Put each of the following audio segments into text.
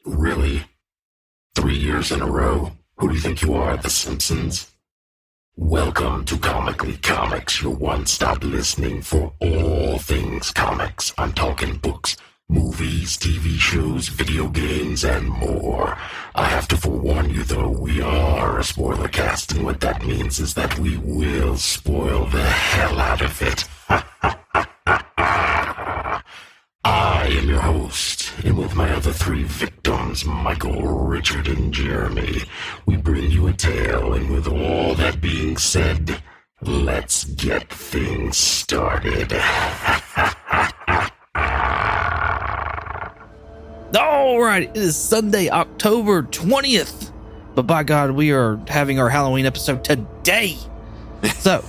Really? 3 years in a row? Who do you think you are, The Simpsons? Welcome to Comically Comics, your one-stop listening for all things comics. I'm talking books, movies, TV shows, video games, and more. I have to forewarn you, though, we are a spoiler cast, and what that means is that we will spoil the hell out of it. I am your host, and with my other three victims, Michael, Richard, and Jeremy, we bring you a tale, and with all that being said, let's get things started. Alright, it is Sunday, October 20th, but by God, we are having our Halloween episode today. So,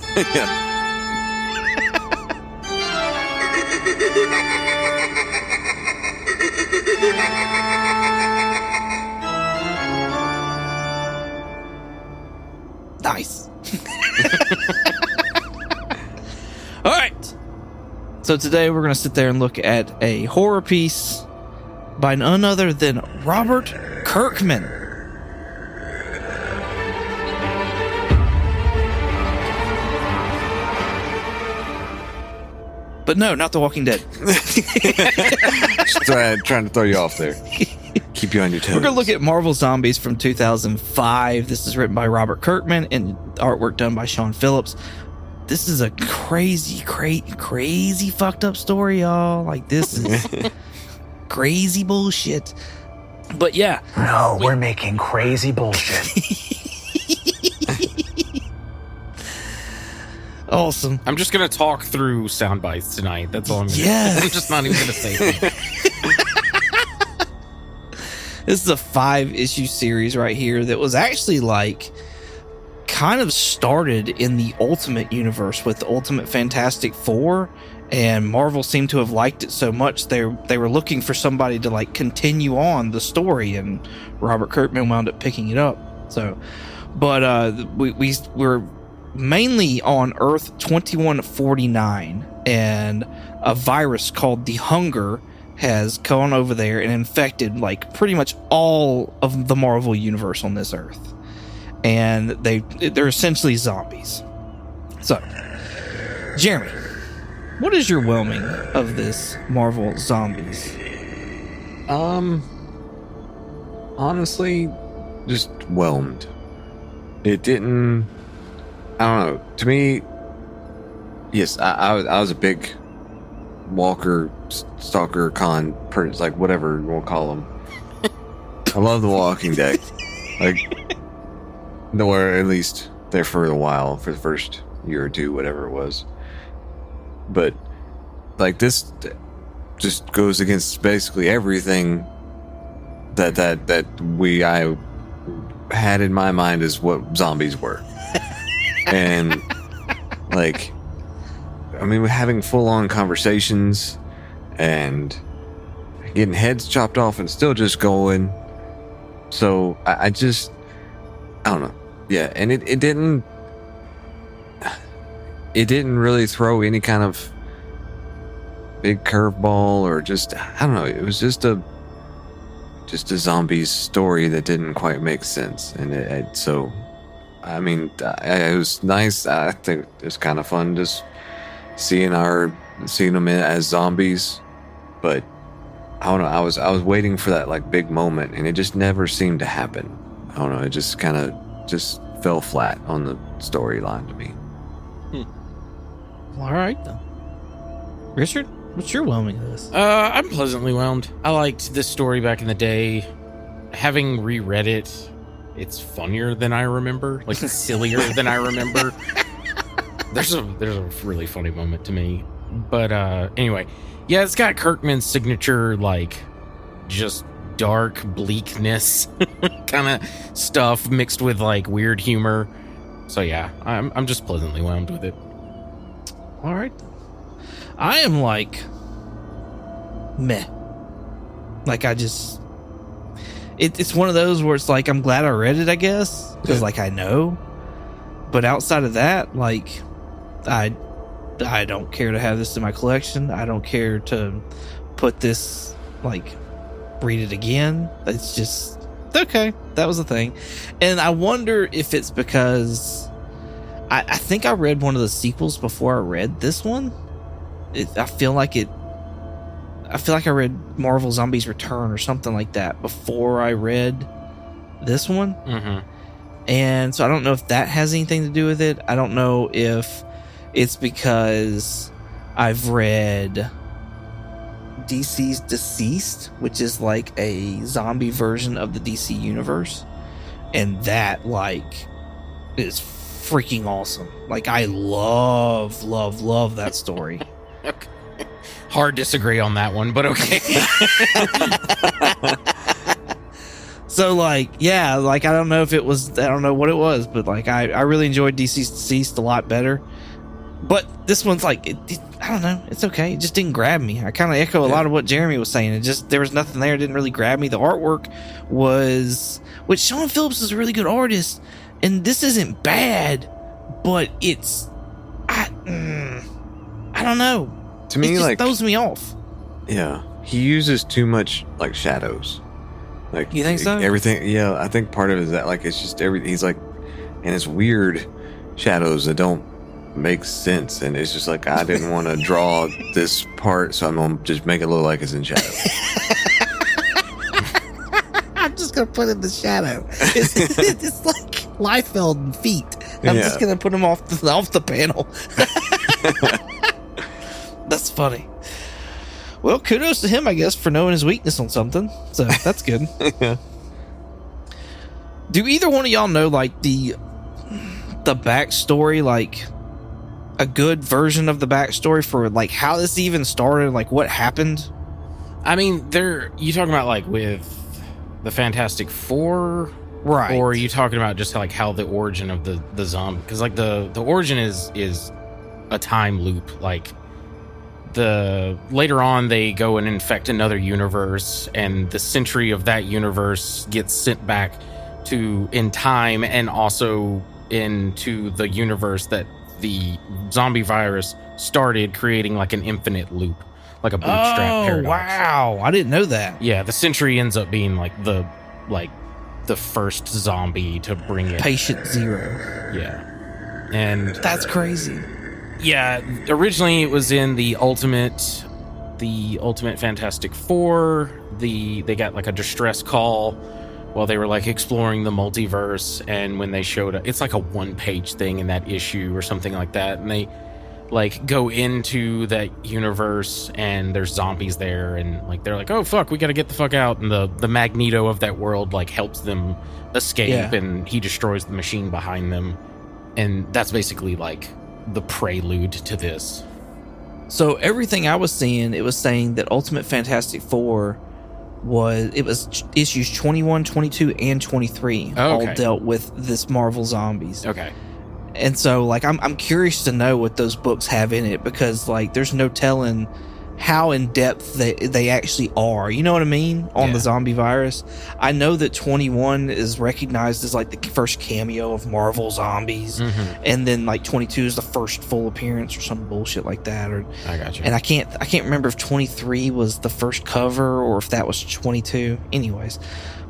nice. All right. So today we're going to sit there and look at a horror piece by none other than Robert Kirkman. But no, not The Walking Dead. Just trying to throw you off there. Keep you on your toes. We're going to look at Marvel Zombies from 2005. This is written by Robert Kirkman and artwork done by Sean Phillips. This is a crazy fucked up story, y'all. Like, this is crazy bullshit. But yeah. No, we're making crazy bullshit. Awesome. I'm just going to talk through sound bites tonight. That's all I'm going to do. Yeah. I'm just not even going to say anything. This is a 5-issue series right here that was actually like kind of started in the Ultimate Universe with the Ultimate Fantastic Four, and Marvel seemed to have liked it so much they were looking for somebody to like continue on the story, and Robert Kirkman wound up picking it up. So, but we're mainly on Earth 2149, and a virus called the Hunger has gone over there and infected like pretty much all of the Marvel universe on this Earth, and they're essentially zombies. So, Jeremy, what is your whelming of this Marvel Zombies? Honestly, just whelmed. It didn't. I don't know. To me, yes, I was a big Walker, Stalker, like whatever we'll call them. I love The Walking Dead. Like, or at least there for a while, for the first year or two, whatever it was. But like, this just goes against basically everything that I had in my mind as what zombies were. And like, I mean, we're having full-on conversations and getting heads chopped off and still just going. So I don't know. Yeah, and it didn't really throw any kind of big curveball or just, I don't know. It was just a zombies story that didn't quite make sense. And so, I mean, it was nice. I think it was kind of fun just seeing them as zombies, but I don't know. I was waiting for that like big moment, and it just never seemed to happen. I don't know. It just kind of just fell flat on the storyline to me. Well, all right then. Richard, what's your whelming of this? I'm pleasantly whelmed. I liked this story back in the day. Having reread it, it's funnier than I remember, like sillier than I remember. There's a really funny moment to me. But anyway, yeah, it's got Kirkman's signature, like, just dark bleakness kind of stuff mixed with like weird humor. So yeah, I'm just pleasantly whelmed with it. All right. I am like meh. Like, I just it's one of those where it's like, I'm glad I read it, I guess, because like I know. But outside of that, like, I don't care to have this in my collection. I don't care to put this like read it again. It's just okay. That was the thing. And I wonder if it's because I think I read one of the sequels before I read this one. I feel like I read Marvel Zombies Return or something like that before I read this one. Mm-hmm. And so I don't know if that has anything to do with it. I don't know if it's because I've read DC's Deceased, which is like a zombie version of the DC universe. And that, like, is freaking awesome. Like, I love that story. Okay. Hard disagree on that one, but okay. So, like, yeah, like, I don't know what it was, but, like, I really enjoyed DC's Deceased a lot better. But this one's, like, I don't know, it's okay. It just didn't grab me. I kind of echo a lot of what Jeremy was saying. There was nothing there. It didn't really grab me. The artwork which Sean Phillips is a really good artist, and this isn't bad, but I don't know. To me, it just like, throws me off. Yeah, he uses too much like shadows. Like, you think so? Everything. Yeah, I think part of it is that, like, it's just he's like, and it's weird shadows that don't make sense, and it's just like, I didn't want to draw this part, so I'm gonna just make it look like it's in shadow. I'm just gonna put in the shadow. It's like Liefeld and feet. I'm just gonna put them off the panel. That's funny. Well, kudos to him, I guess, for knowing his weakness on something. So that's good. Yeah. Do either one of y'all know, like, the backstory, like a good version of the backstory for, like, how this even started, like what happened? I mean, you talking about, like, with the Fantastic Four, right? Or are you talking about just like how the origin of the zombie? Because, like, the origin is a time loop. Like, later on they go and infect another universe, and the sentry of that universe gets sent back in time, and also into the universe that the zombie virus started, creating like an infinite loop, like a bootstrap paradox. Wow, I didn't know that. Yeah, the sentry ends up being like the first zombie to bring it. Patient Zero. Yeah. And that's crazy. Yeah, originally it was in the Ultimate Fantastic Four. They got like a distress call while they were like exploring the multiverse, and when they showed up, it's like a one-page thing in that issue or something like that, and they like go into that universe and there's zombies there, and like they're like, oh fuck, we gotta get the fuck out, and the Magneto of that world like helps them escape, and he destroys the machine behind them, and that's basically like the prelude to this. So everything I was seeing, it was saying that Ultimate Fantastic Four was issues 21, 22, and 23 all dealt with this Marvel Zombies. Okay. And so, like, I'm curious to know what those books have in it, because, like, there's no telling how in depth they actually are. You know what I mean? On the zombie virus. I know that 21 is recognized as like the first cameo of Marvel Zombies, and then like 22 is the first full appearance or some bullshit like that. Or I got you. And I can't remember if 23 was the first cover or if that was 22. Anyways.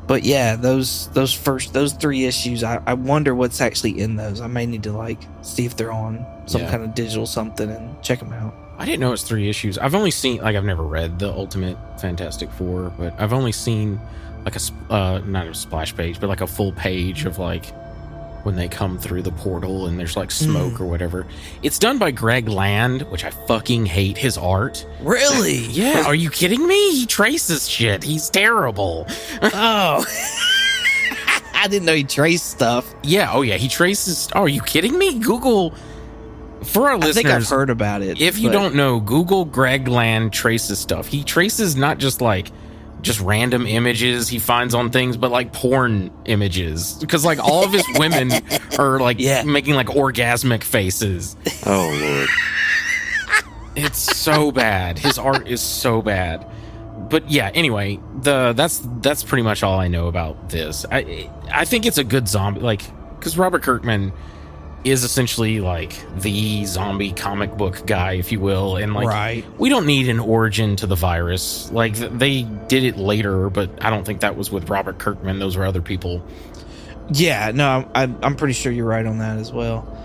But yeah, those three issues, I wonder what's actually in those. I may need to like see if they're on some kind of digital something and check them out. I didn't know it's 3 issues. I've only seen, like, I've never read the Ultimate Fantastic Four, but I've only seen like not a splash page, but like a full page of like when they come through the portal and there's like smoke or whatever. It's done by Greg Land, which I fucking hate his art. Really? Yeah. Are you kidding me? He traces shit. He's terrible. Oh. I didn't know he traced stuff. Yeah. Oh yeah. He traces. Oh, are you kidding me? Google. For our listeners, I think I've heard about it. If you don't know, Google Greg Land traces stuff. He traces not just like random images he finds on things, but like porn images, because like all of his women are like making like orgasmic faces. Oh Lord. It's so bad. His art is so bad. But yeah, anyway, that's pretty much all I know about this. I think it's a good zombie, like, because Robert Kirkman is essentially like the zombie comic book guy, if you will. And like, Right. we don't need an origin to the virus. Like, they did it later, but I don't think that was with Robert Kirkman. Those were other people. Yeah, no, I'm pretty sure you're right on that as well.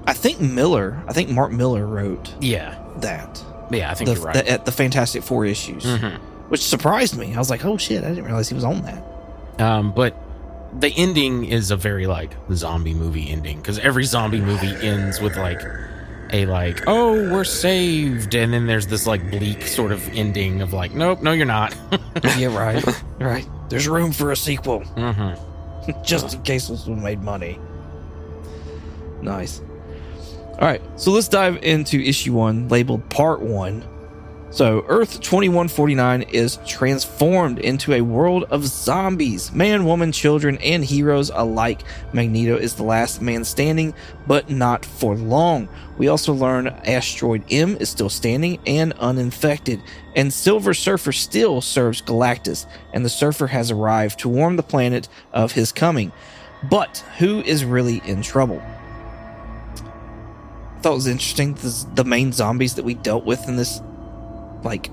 I think Mark Miller wrote Yeah. that. Yeah, I think you're right. The Fantastic Four issues, which surprised me. I was like, oh shit, I didn't realize he was on that. But the ending is a very like zombie movie ending, because every zombie movie ends with like a like, oh, we're saved, and then there's this like bleak sort of ending of like, nope, no, you're not. Yeah, right. Right. There's room for a sequel, Mm-hmm. just in case this one made money. Nice. All right, so let's dive into issue 1, labeled Part 1. So, Earth 2149 is transformed into a world of zombies. Man, woman, children, and heroes alike. Magneto is the last man standing, but not for long. We also learn Asteroid M is still standing and uninfected. And Silver Surfer still serves Galactus, and the Surfer has arrived to warn the planet of his coming. But who is really in trouble? I thought it was interesting. The main zombies that we dealt with in this, like,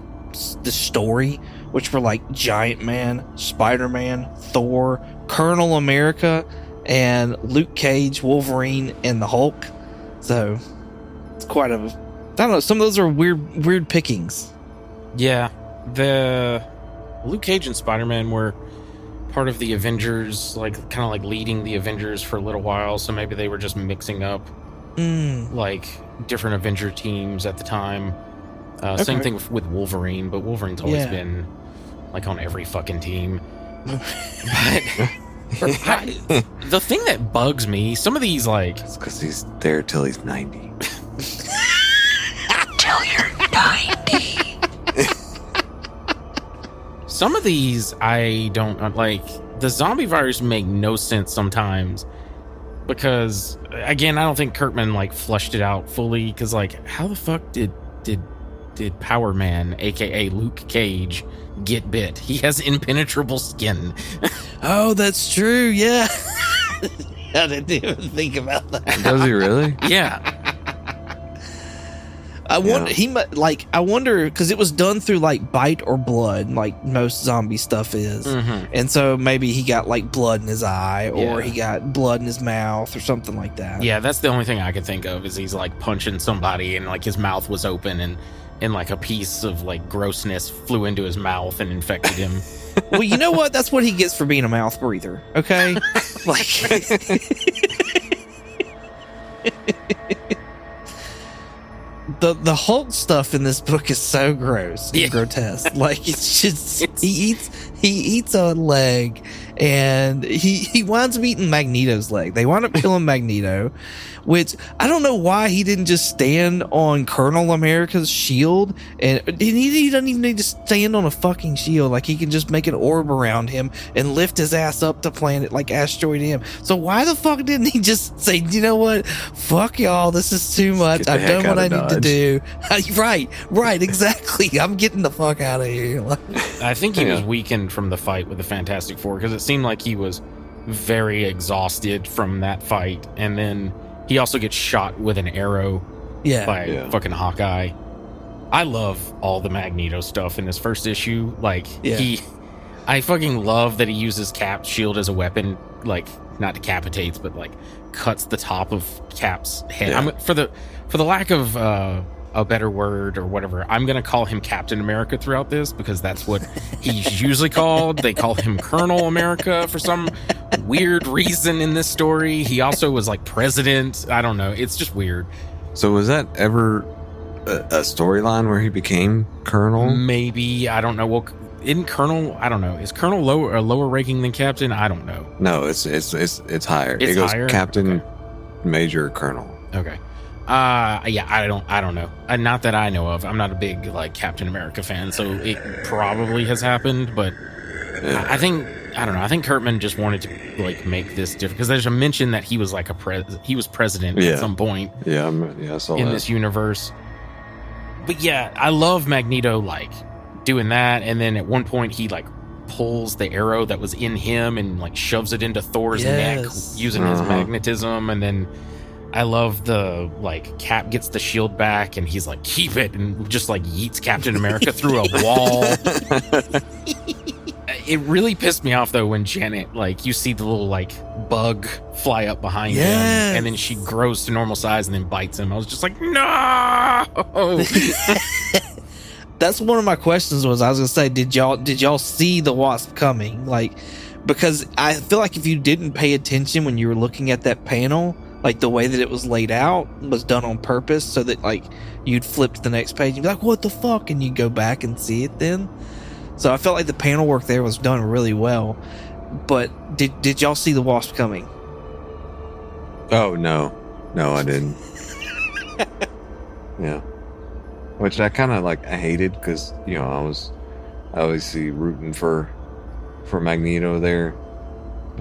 the story, which were like Giant Man, Spider-Man, Thor, Colonel America, and Luke Cage, Wolverine, and the Hulk. So it's quite a, I don't know. Some of those are weird pickings. Yeah, the Luke Cage and Spider-Man were part of the Avengers, like kind of like leading the Avengers for a little while. So maybe they were just mixing up like different Avenger teams at the time. Same thing with Wolverine, but Wolverine's always been like on every fucking team. But the thing that bugs me, some of these like, It's because he's there till he's 90. Till you're 90. some of these I don't like. The zombie virus make no sense sometimes, because again, I don't think Kirkman like flushed it out fully, because like, how the fuck did Power Man, aka Luke Cage, get bit? He has impenetrable skin. Oh, that's true. Yeah. I didn't even think about that. Does he really? Yeah. I wonder I wonder, because it was done through like bite or blood, like most zombie stuff is, and so maybe he got like blood in his eye, or he got blood in his mouth, or something like that. Yeah, that's the only thing I could think of, is he's like punching somebody and like his mouth was open, and like a piece of like grossness flew into his mouth and infected him. Well, you know what? That's what he gets for being a mouth breather. Okay, like. The Hulk stuff in this book is so gross and grotesque. Like, it's just he eats a leg, and he winds up eating Magneto's leg. They wind up killing Magneto, which I don't know why he didn't just stand on Colonel America's shield, and he doesn't even need to stand on a fucking shield. Like, he can just make an orb around him and lift his ass up to planet like Asteroid M. So why the fuck didn't he just say, you know what, fuck y'all, this is too much, I've done what I need to do. Right, exactly. I'm getting the fuck out of here. I think he was weakened from the fight with the Fantastic Four, because it seemed like he was very exhausted from that fight, and then he also gets shot with an arrow by fucking Hawkeye. I love all the Magneto stuff in this first issue. Like, I fucking love that he uses Cap's shield as a weapon, like, not decapitates, but like cuts the top of Cap's head. For the lack of a better word or whatever, I'm gonna call him Captain America throughout this, because that's what he's usually called. They call him Colonel America for some weird reason in this story. He also was like president. I don't know. It's just weird. So was that ever a storyline where he became Colonel? Maybe. I don't know. Well, in Colonel, I don't know. Is Colonel lower ranking than Captain? I don't know. No, it's higher. It's it goes higher? Captain, Major, Colonel. Okay. Yeah, I don't know. Not that I know of. I'm not a big like Captain America fan, so it probably has happened. But I think, I don't know. I think Kirkman just wanted to like make this different, because there's a mention that he was like he was president at some point. Yeah, I saw in that. this universe. But yeah, I love Magneto like doing that, and then at one point he like pulls the arrow that was in him and like shoves it into Thor's neck using his magnetism, and then I love the, like, Cap gets the shield back and he's like, keep it, and just like yeets Captain America through a wall. It really pissed me off though when Janet, like, you see the little like bug fly up behind him, and then she grows to normal size and then bites him. I was just like, no. That's one of my questions. I was gonna say, did y'all see the Wasp coming? Like, because I feel like if you didn't pay attention when you were looking at that panel, like the way that it was laid out was done on purpose so that like you'd flip to the next page and be like, what the fuck, and you go back and see it then. So I felt like the panel work there was done really well. But did y'all see the Wasp coming? Oh, no, I didn't. Yeah. Which I kind of like, I hated because, you know, I was obviously rooting for Magneto there.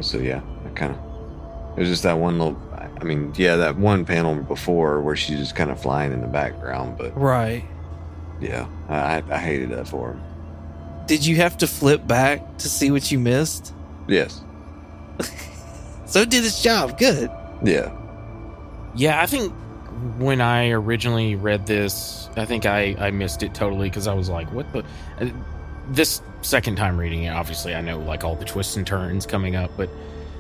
So yeah, I kind of, it was just that one little, I mean, yeah, that one panel before where she's just kind of flying in the background, but right. Yeah, I hated that for him. Did you have to flip back to see what you missed? Yes. So it did its job. Good. Yeah. Yeah, I think when I originally read this, I think I missed it totally because I was like, what the... This second time reading it, obviously I know like all the twists and turns coming up, but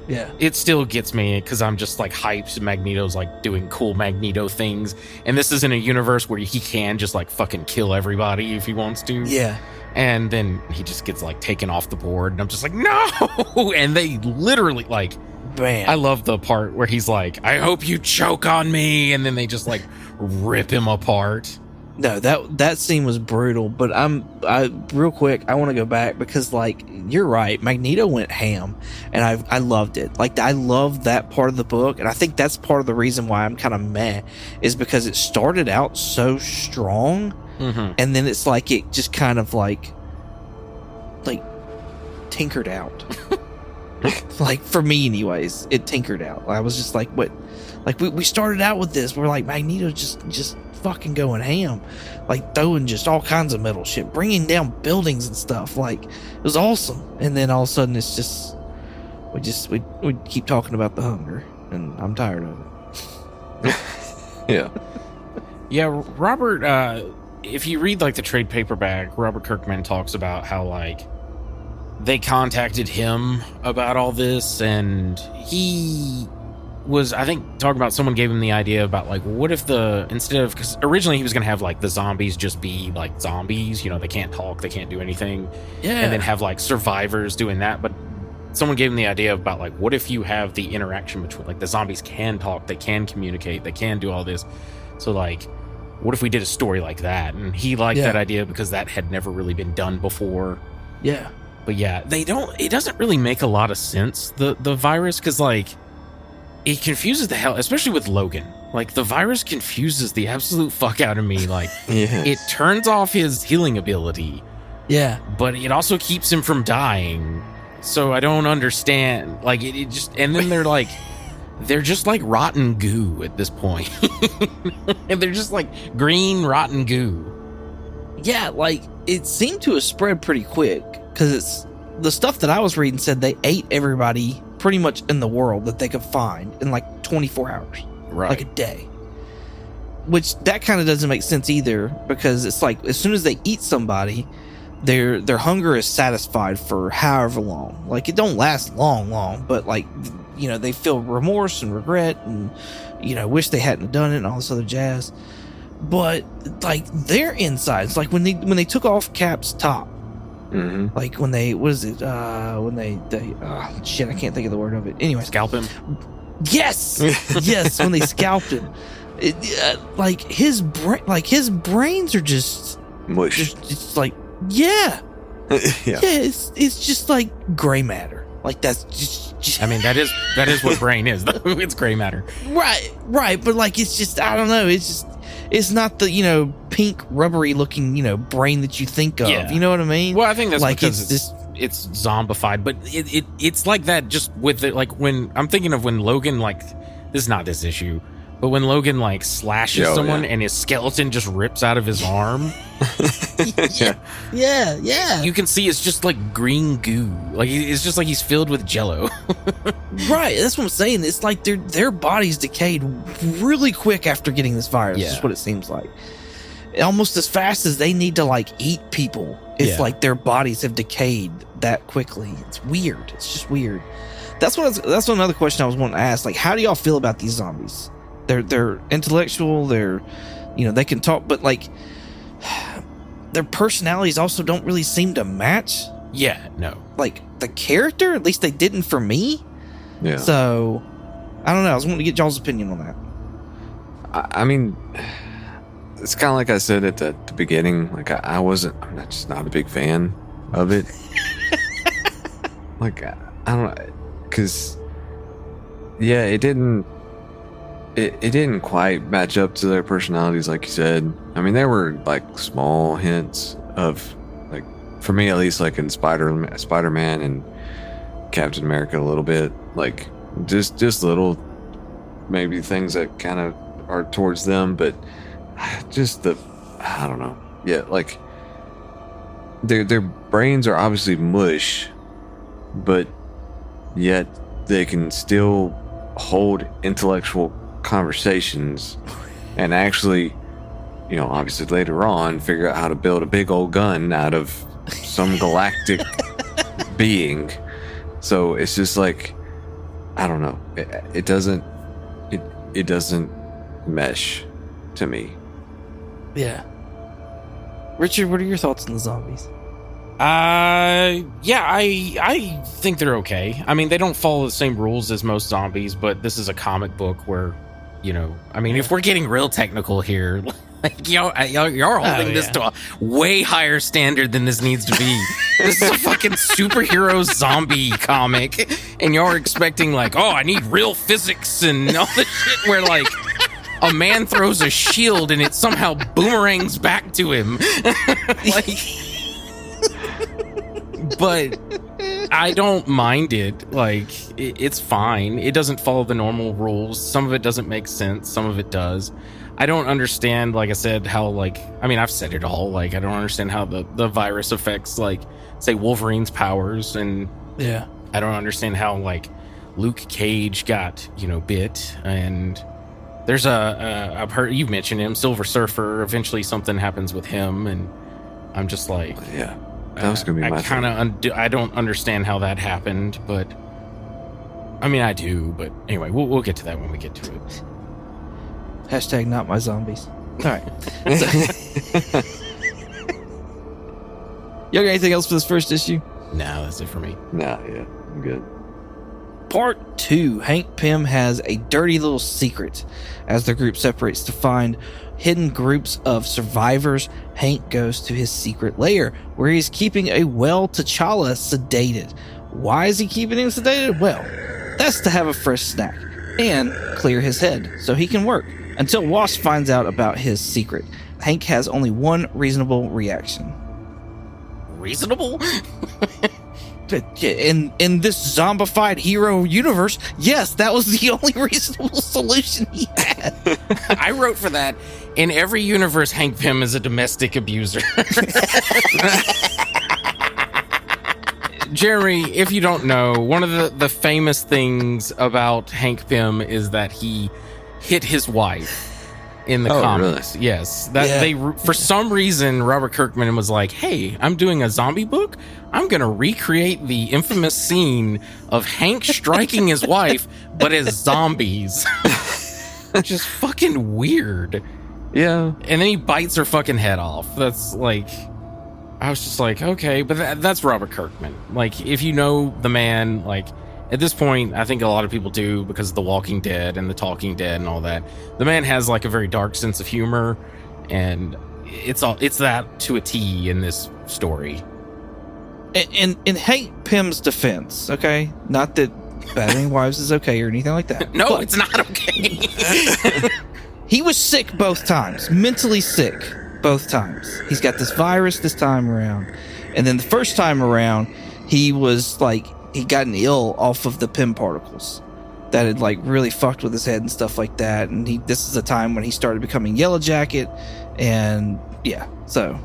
yeah, it still gets me because I'm just like hyped. Magneto's like doing cool Magneto things, and this is in a universe where he can just like fucking kill everybody if he wants to. Yeah. And then he just gets like taken off the board, and I'm just like, no! And they literally like, bam. I love the part where he's like, I hope you choke on me, and then they just like rip him apart. No, that scene was brutal, but I real quick, I want to go back because like you're right, Magneto went ham, and I loved it. Like I loved that part of the book, and I think that's part of the reason why I'm kind of meh is because it started out so strong, and then it's like it just kind of like tinkered out. Like for me, anyways, it tinkered out. I was just like, what? Like we started out with this, we're like Magneto just fucking going ham, like throwing just all kinds of metal shit, bringing down buildings and stuff. Like it was awesome, and then all of a sudden it's just we keep talking about the hunger, and I'm tired of it. Yeah, Robert. If you read like the trade paperback, Robert Kirkman talks about how like they contacted him about all this, and he was, I think, talking about someone gave him the idea about like, what if because originally he was gonna have like the zombies just be like zombies, you know, they can't talk, they can't do anything, and then have like survivors doing that. But someone gave him the idea about like, what if you have the interaction between like the zombies can talk, they can communicate, they can do all this, so like what if we did a story like that? And he liked that idea because that had never really been done before. Yeah, but yeah, it doesn't really make a lot of sense, the virus, because like it confuses the hell, especially with Logan. Like, the virus confuses the absolute fuck out of me. Like, it turns off his healing ability. Yeah. But it also keeps him from dying. So I don't understand. Like, it just... And then they're just like rotten goo at this point. And they're just like green rotten goo. Yeah, like, it seemed to have spread pretty quick. Because it's... The stuff that I was reading said they ate everybody pretty much in the world that they could find in like 24 hours, right? Like a day. Which that kind of doesn't make sense either, because it's like as soon as they eat somebody, their hunger is satisfied for however long. Like it don't last long, but like, you know, they feel remorse and regret and, you know, wish they hadn't done it and all this other jazz. But like their insides, like when they took off Cap's top. Mm-hmm. Like when they, what is it? When they shit, I can't think of the word of it. Anyway, scalp him. Yes, yes. When they scalped him, like his brains are just mush. It's like yeah. It's just like gray matter. Like that's just. I mean, that is what brain is. It's gray matter. Right. But like it's just, I don't know. It's just. It's not the, you know, pink rubbery looking, you know, brain that you think of. Yeah. You know what I mean? Well, I think that's like because it's zombified, but it's like that just with it. Like when I'm thinking of when Logan, like this is not this issue, But when Logan like slashes Oh, someone yeah. and his skeleton just rips out of his arm, Yeah. you can see it's just like green goo. Like it's just like he's filled with jello. Right, that's what I'm saying. It's like their bodies decayed really quick after getting this virus. Yeah. Is what it seems like. Almost as fast as they need to like eat people. It's Yeah. like their bodies have decayed that quickly. It's weird. It's just weird. That's another question I was wanting to ask. Like, how do y'all feel about these zombies? They're intellectual. They can talk, but like their personalities also don't really seem to match. Yeah, no. Like the character, at least they didn't for me. Yeah. So I don't know. I was wanting to get y'all's opinion on that. I mean, it's kind of like I said at the beginning. Like I'm just not a big fan of it. Like I don't know, because it didn't quite match up to their personalities, like you said. I mean, there were like small hints of, like, for me at least, like in Spider-Man and Captain America a little bit, like just little maybe things that kind of are towards them, but just I don't know. Yeah, like their brains are obviously mush, but yet they can still hold intellectual conversations and actually, obviously later on figure out how to build a big old gun out of some galactic being. So it's just like, I don't know. It doesn't mesh to me. Yeah. Richard, what are your thoughts on the zombies? Yeah, I think they're okay. I mean, they don't follow the same rules as most zombies, but this is a comic book where, I mean, if we're getting real technical here, like you're holding this to a way higher standard than this needs to be. This is a fucking superhero zombie comic, and you're expecting like, oh, I need real physics and all this shit where like a man throws a shield and it somehow boomerangs back to him. Like, but I don't mind it. Like, it's fine. It doesn't follow the normal rules. Some of it doesn't make sense. Some of it does. I don't understand, like I said, how, like, I mean, I've said it all. Like, I don't understand how the virus affects, like, say, Wolverine's powers. And Yeah. I don't understand how, like, Luke Cage got, bit. And there's I've heard, you've mentioned him, Silver Surfer. Eventually something happens with him. And I'm just like, Yeah. That was gonna be my thing. I don't understand how that happened, but I mean, I do. But anyway, we'll get to that when we get to it. Hashtag not my zombies. All right. Y'all got anything else for this first issue? No, that's it for me. Nah, yeah, I'm good. Part 2. Hank Pym has a dirty little secret. As the group separates to find hidden groups of survivors, Hank goes to his secret lair, where he's keeping a T'Challa sedated. Why is he keeping him sedated? Well, that's to have a fresh snack and clear his head so he can work. Until Wasp finds out about his secret. Hank has only one reasonable reaction. Reasonable? In this zombified hero universe, yes, that was the only reasonable solution he had. I wrote for that. In every universe, Hank Pym is a domestic abuser. Jeremy, if you don't know, one of the famous things about Hank Pym is that he hit his wife in the comics. Really? Yes. For some reason, Robert Kirkman was like, hey, I'm doing a zombie book. I'm going to recreate the infamous scene of Hank striking his wife, but as zombies. Which is fucking weird. Yeah. And then he bites her fucking head off. That's like, I was just like, okay, but that's Robert Kirkman. Like, if you know the man, like, at this point, I think a lot of people do because of The Walking Dead and The Talking Dead and all that. The man has like a very dark sense of humor, and it's that to a T in this story. In Hank Pym's defense, okay, not that battering wives is okay or anything like that. No, but it's not okay. he was sick both times, mentally sick both times. He's got this virus this time around, and then the first time around, he was like, he'd gotten ill off of the Pym particles. that had like really fucked with his head and stuff like that. And this is a time when he started becoming Yellow Jacket, and yeah, so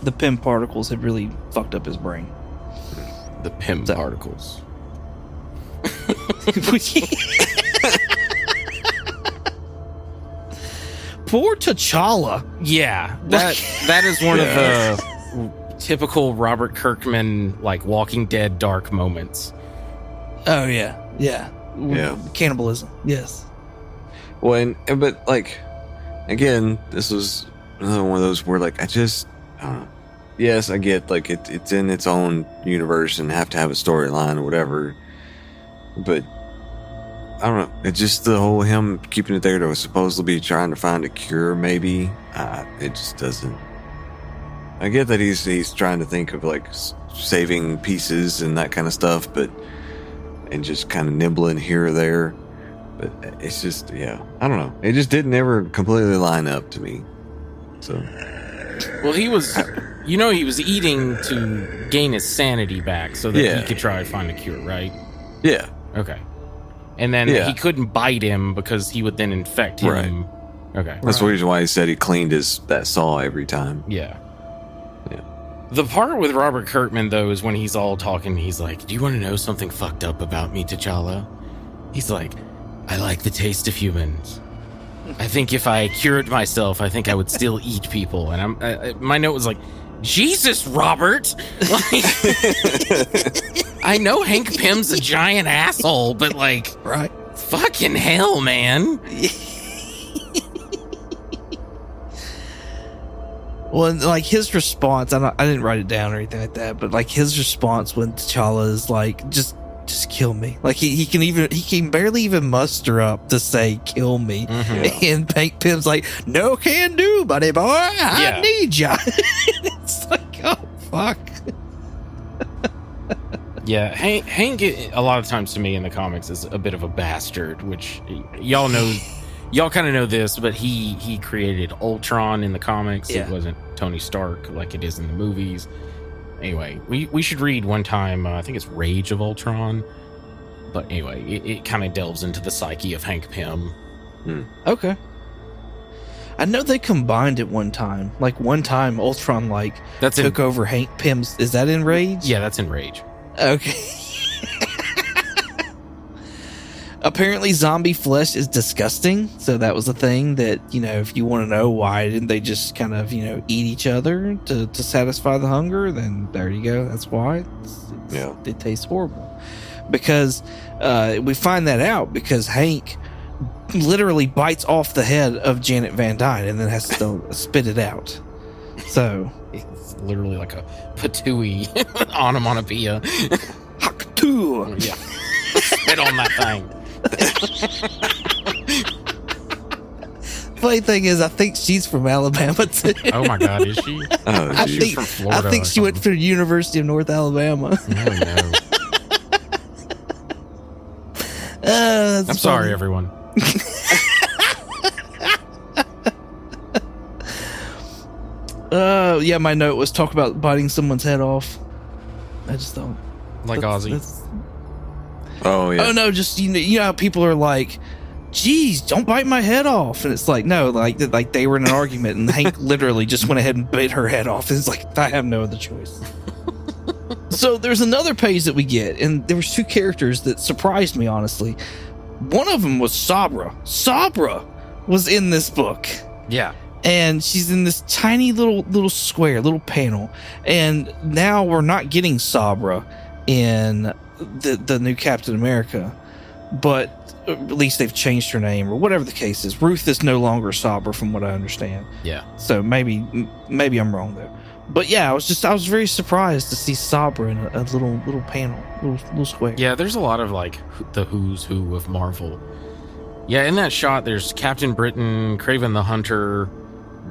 the PIM particles had really fucked up his brain. The PIM particles. Poor T'Challa. Yeah, that is one of the typical Robert Kirkman, like, Walking Dead dark moments. Oh yeah. Cannibalism. Yes. Well, but like, again, this was another one of those where, like, I don't know. Yes, I get, like, it's in its own universe and have to have a storyline or whatever, but I don't know. It's just the whole him keeping it there to supposedly be trying to find a cure, maybe. It just doesn't. I get that he's trying to think of, like, saving pieces and that kind of stuff, and just kind of nibbling here or there. But it's just, I don't know. It just didn't ever completely line up to me. So. Well, he was eating to gain his sanity back so that he could try to find a cure, right? Yeah. Okay. And then he couldn't bite him because he would then infect him. Right. Okay. That's the reason why he said he cleaned that saw every time. Yeah. The part with Robert Kirkman, though, is when he's all talking, he's like, do you want to know something fucked up about me, T'Challa? He's like, I like the taste of humans. I think if I cured myself, I think I would still eat people. And my note was like, Jesus, Robert! Like, I know Hank Pym's a giant asshole, but, like, right? Fucking hell, man. Well, like, his response, I didn't write it down or anything like that, but, like, his response when T'Challa is like, just kill me. Like, he can barely even muster up to say kill me. Mm-hmm. And Hank Pym's like, no can do, buddy boy. I need ya. It's like, oh fuck. Yeah, Hank a lot of times to me in the comics is a bit of a bastard, which y'all know. Y'all kind of know this, but he created Ultron in the comics. Yeah. It wasn't Tony Stark like it is in the movies. Anyway, we should read one time, I think it's Rage of Ultron. But anyway, it kind of delves into the psyche of Hank Pym. Okay. I know they combined it one time. Like, one time Ultron, like, took over Hank Pym's... Is that in Rage? Yeah, that's in Rage. Okay. Apparently zombie flesh is disgusting, so that was a thing that, if you want to know why didn't they just kind of, eat each other to satisfy the hunger, then there you go. That's why it tastes horrible. Because we find that out because Hank literally bites off the head of Janet Van Dyne and then has to spit it out. So it's literally like a patooey onomatopoeia. Hakatoo. Yeah. Spit on that thing. Funny thing is, I think she's from Alabama too. Oh my God, is she? Oh, she's from Florida. I think she went to the University of North Alabama. Oh no. I'm sorry, everyone. Yeah, my note was talk about biting someone's head off. I just don't. Like Ozzy. Oh yeah. Oh no, just you know how people are like, geez, don't bite my head off. And it's like, no, like they were in an argument and Hank literally just went ahead and bit her head off. And it's like, I have no other choice. So there's another page that we get, and there was two characters that surprised me, honestly. One of them was Sabra. Sabra was in this book. Yeah. And she's in this tiny little square, little panel. And now we're not getting Sabra in the new Captain America, but at least they've changed her name or whatever the case is. Ruth is no longer Sabra from what I understand. Yeah. So maybe I'm wrong there. But yeah, I was very surprised to see Sabra in a little panel, little square. Yeah, there's a lot of like the who's who of Marvel. Yeah, in that shot, there's Captain Britain, Kraven the Hunter,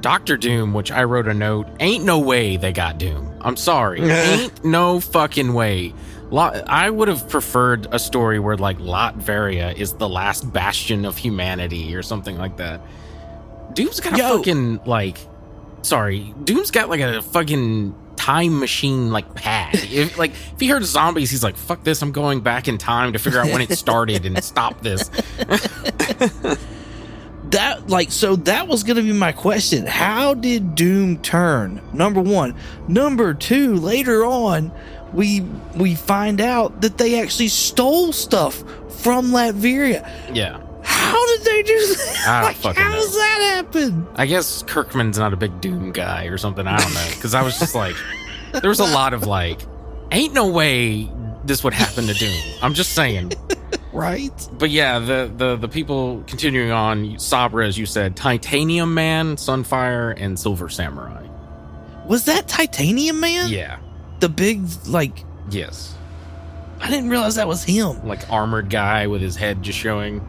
Doctor Doom, which I wrote a note. Ain't no way they got Doom. I'm sorry. Ain't no fucking way. I would have preferred a story where like Latveria is the last bastion of humanity or something like that. Doom's got a fucking like... Sorry, Doom's got like a fucking time machine like pad. If he heard zombies, he's like, fuck this, I'm going back in time to figure out when it started and stop this. That was gonna be my question. How did Doom turn? Number one. Number two, later on, we find out that they actually stole stuff from Latveria. Yeah. How did they do that? I don't fucking how know. does that happen? I guess Kirkman's not a big Doom guy or something. I don't know. Because I was just like, there was a lot of like, ain't no way this would happen to Doom. I'm just saying. Right? But yeah, the people continuing on, Sabra, as you said, Titanium Man, Sunfire, and Silver Samurai. Was that Titanium Man? Yeah. The big, like... Yes. I didn't realize that was him. Like armored guy with his head just showing.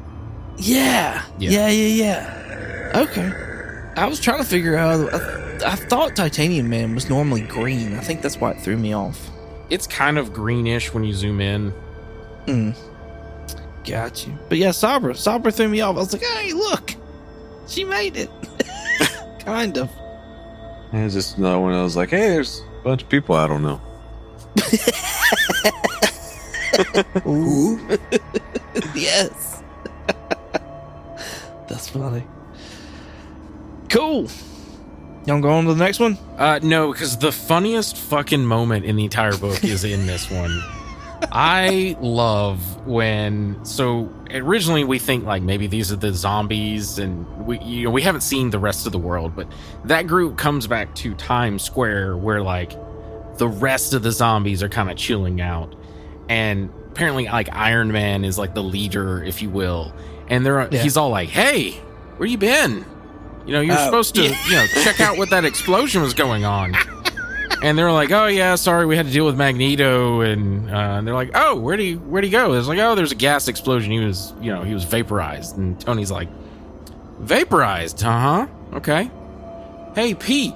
Yeah. Okay. I was trying to figure out... I thought Titanium Man was normally green. I think that's why it threw me off. It's kind of greenish when you zoom in. Got you. But yeah, Sabra threw me off. I was like, hey, look. She made it. Kind of. And it's just another one that was like, hey, there's a bunch of people I don't know. Ooh. Yes. That's funny. Cool. You want to go on to the next one? No, because the funniest fucking moment in the entire book is in this one. I love when... So, originally we think, like, maybe these are the zombies, and we haven't seen the rest of the world, but that group comes back to Times Square, where, like, the rest of the zombies are kind of chilling out. And apparently, like, Iron Man is, like, the leader, if you will. And he's all like, hey, where you been? You know, you're supposed to, check out what that explosion was going on. And they're like, oh yeah, sorry, we had to deal with Magneto. And they're like, oh, where'd he go? It's like, oh, there's a gas explosion. He was vaporized. And Tony's like, vaporized? Uh-huh. Okay. Hey, Pete,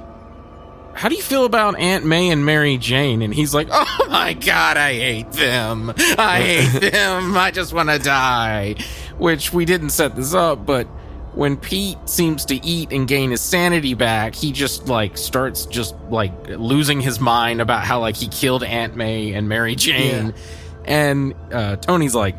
how do you feel about Aunt May and Mary Jane? And he's like, oh my God, I hate them. I hate them. I just want to die. Which we didn't set this up, but when Pete seems to eat and gain his sanity back, he just like starts just like losing his mind about how like he killed Aunt May and Mary Jane. Yeah. And Tony's like,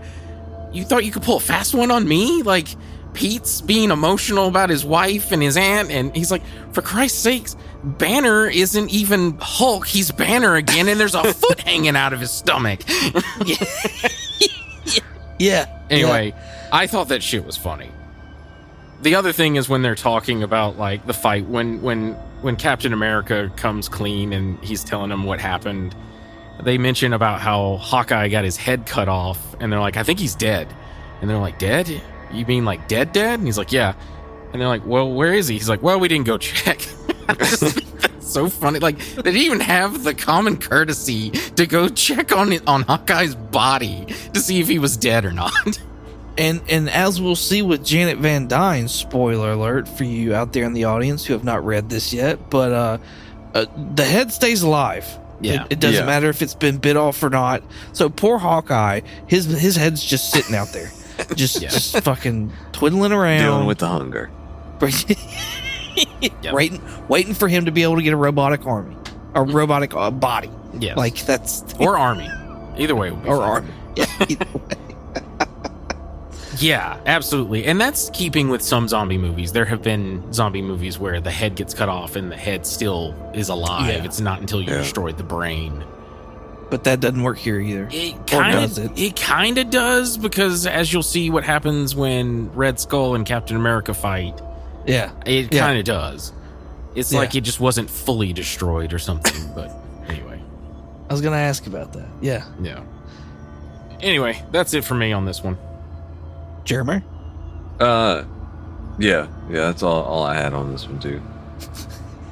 you thought you could pull a fast one on me? Like Pete's being emotional about his wife and his aunt. And he's like, for Christ's sakes, Banner isn't even Hulk. He's Banner again. And there's a foot hanging out of his stomach. Yeah. Anyway, I thought that shit was funny. The other thing is when they're talking about like the fight, when Captain America comes clean and he's telling them what happened, they mention about how Hawkeye got his head cut off, and they're like, I think he's dead. And they're like, dead? You mean like dead? And he's like, yeah. And they're like, well, where is he? He's like, well, we didn't go check. That's so funny. Like they didn't even have the common courtesy to go check on Hawkeye's body to see if he was dead or not. And as we'll see with Janet Van Dyne, spoiler alert for you out there in the audience who have not read this yet, but the head stays alive. Yeah. It doesn't matter if it's been bit off or not. So poor Hawkeye, his head's just sitting out there. Just fucking twiddling around. Dealing with the hunger. Waiting for him to be able to get a robotic army. A robotic body. Yeah. Like that's... Or army. Either way. Would be or fine. army. Yeah, either way. Yeah, absolutely. And that's keeping with some zombie movies. There have been zombie movies where the head gets cut off and the head still is alive. Yeah. It's not until you destroy the brain. But that doesn't work here either. It kind of does, because as you'll see what happens when Red Skull and Captain America fight. Yeah. It kind of does. It's like it just wasn't fully destroyed or something. But anyway. I was going to ask about that. Yeah. Yeah. Anyway, that's it for me on this one. Jeremy? Yeah, that's all I had on this one too.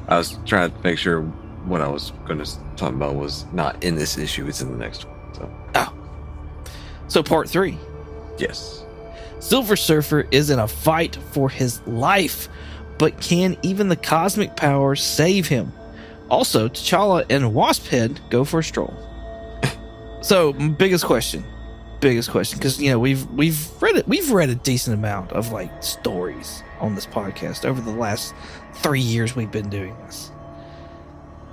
I was trying to make sure what I was going to talk about was not in this issue, it's in the next one. So part 3. Yes. Silver Surfer is in a fight for his life, but can even the cosmic powers save him? Also, T'Challa and Wasphead go for a stroll. So, biggest question, because we've read a decent amount of like stories on this podcast over the last 3 years we've been doing this.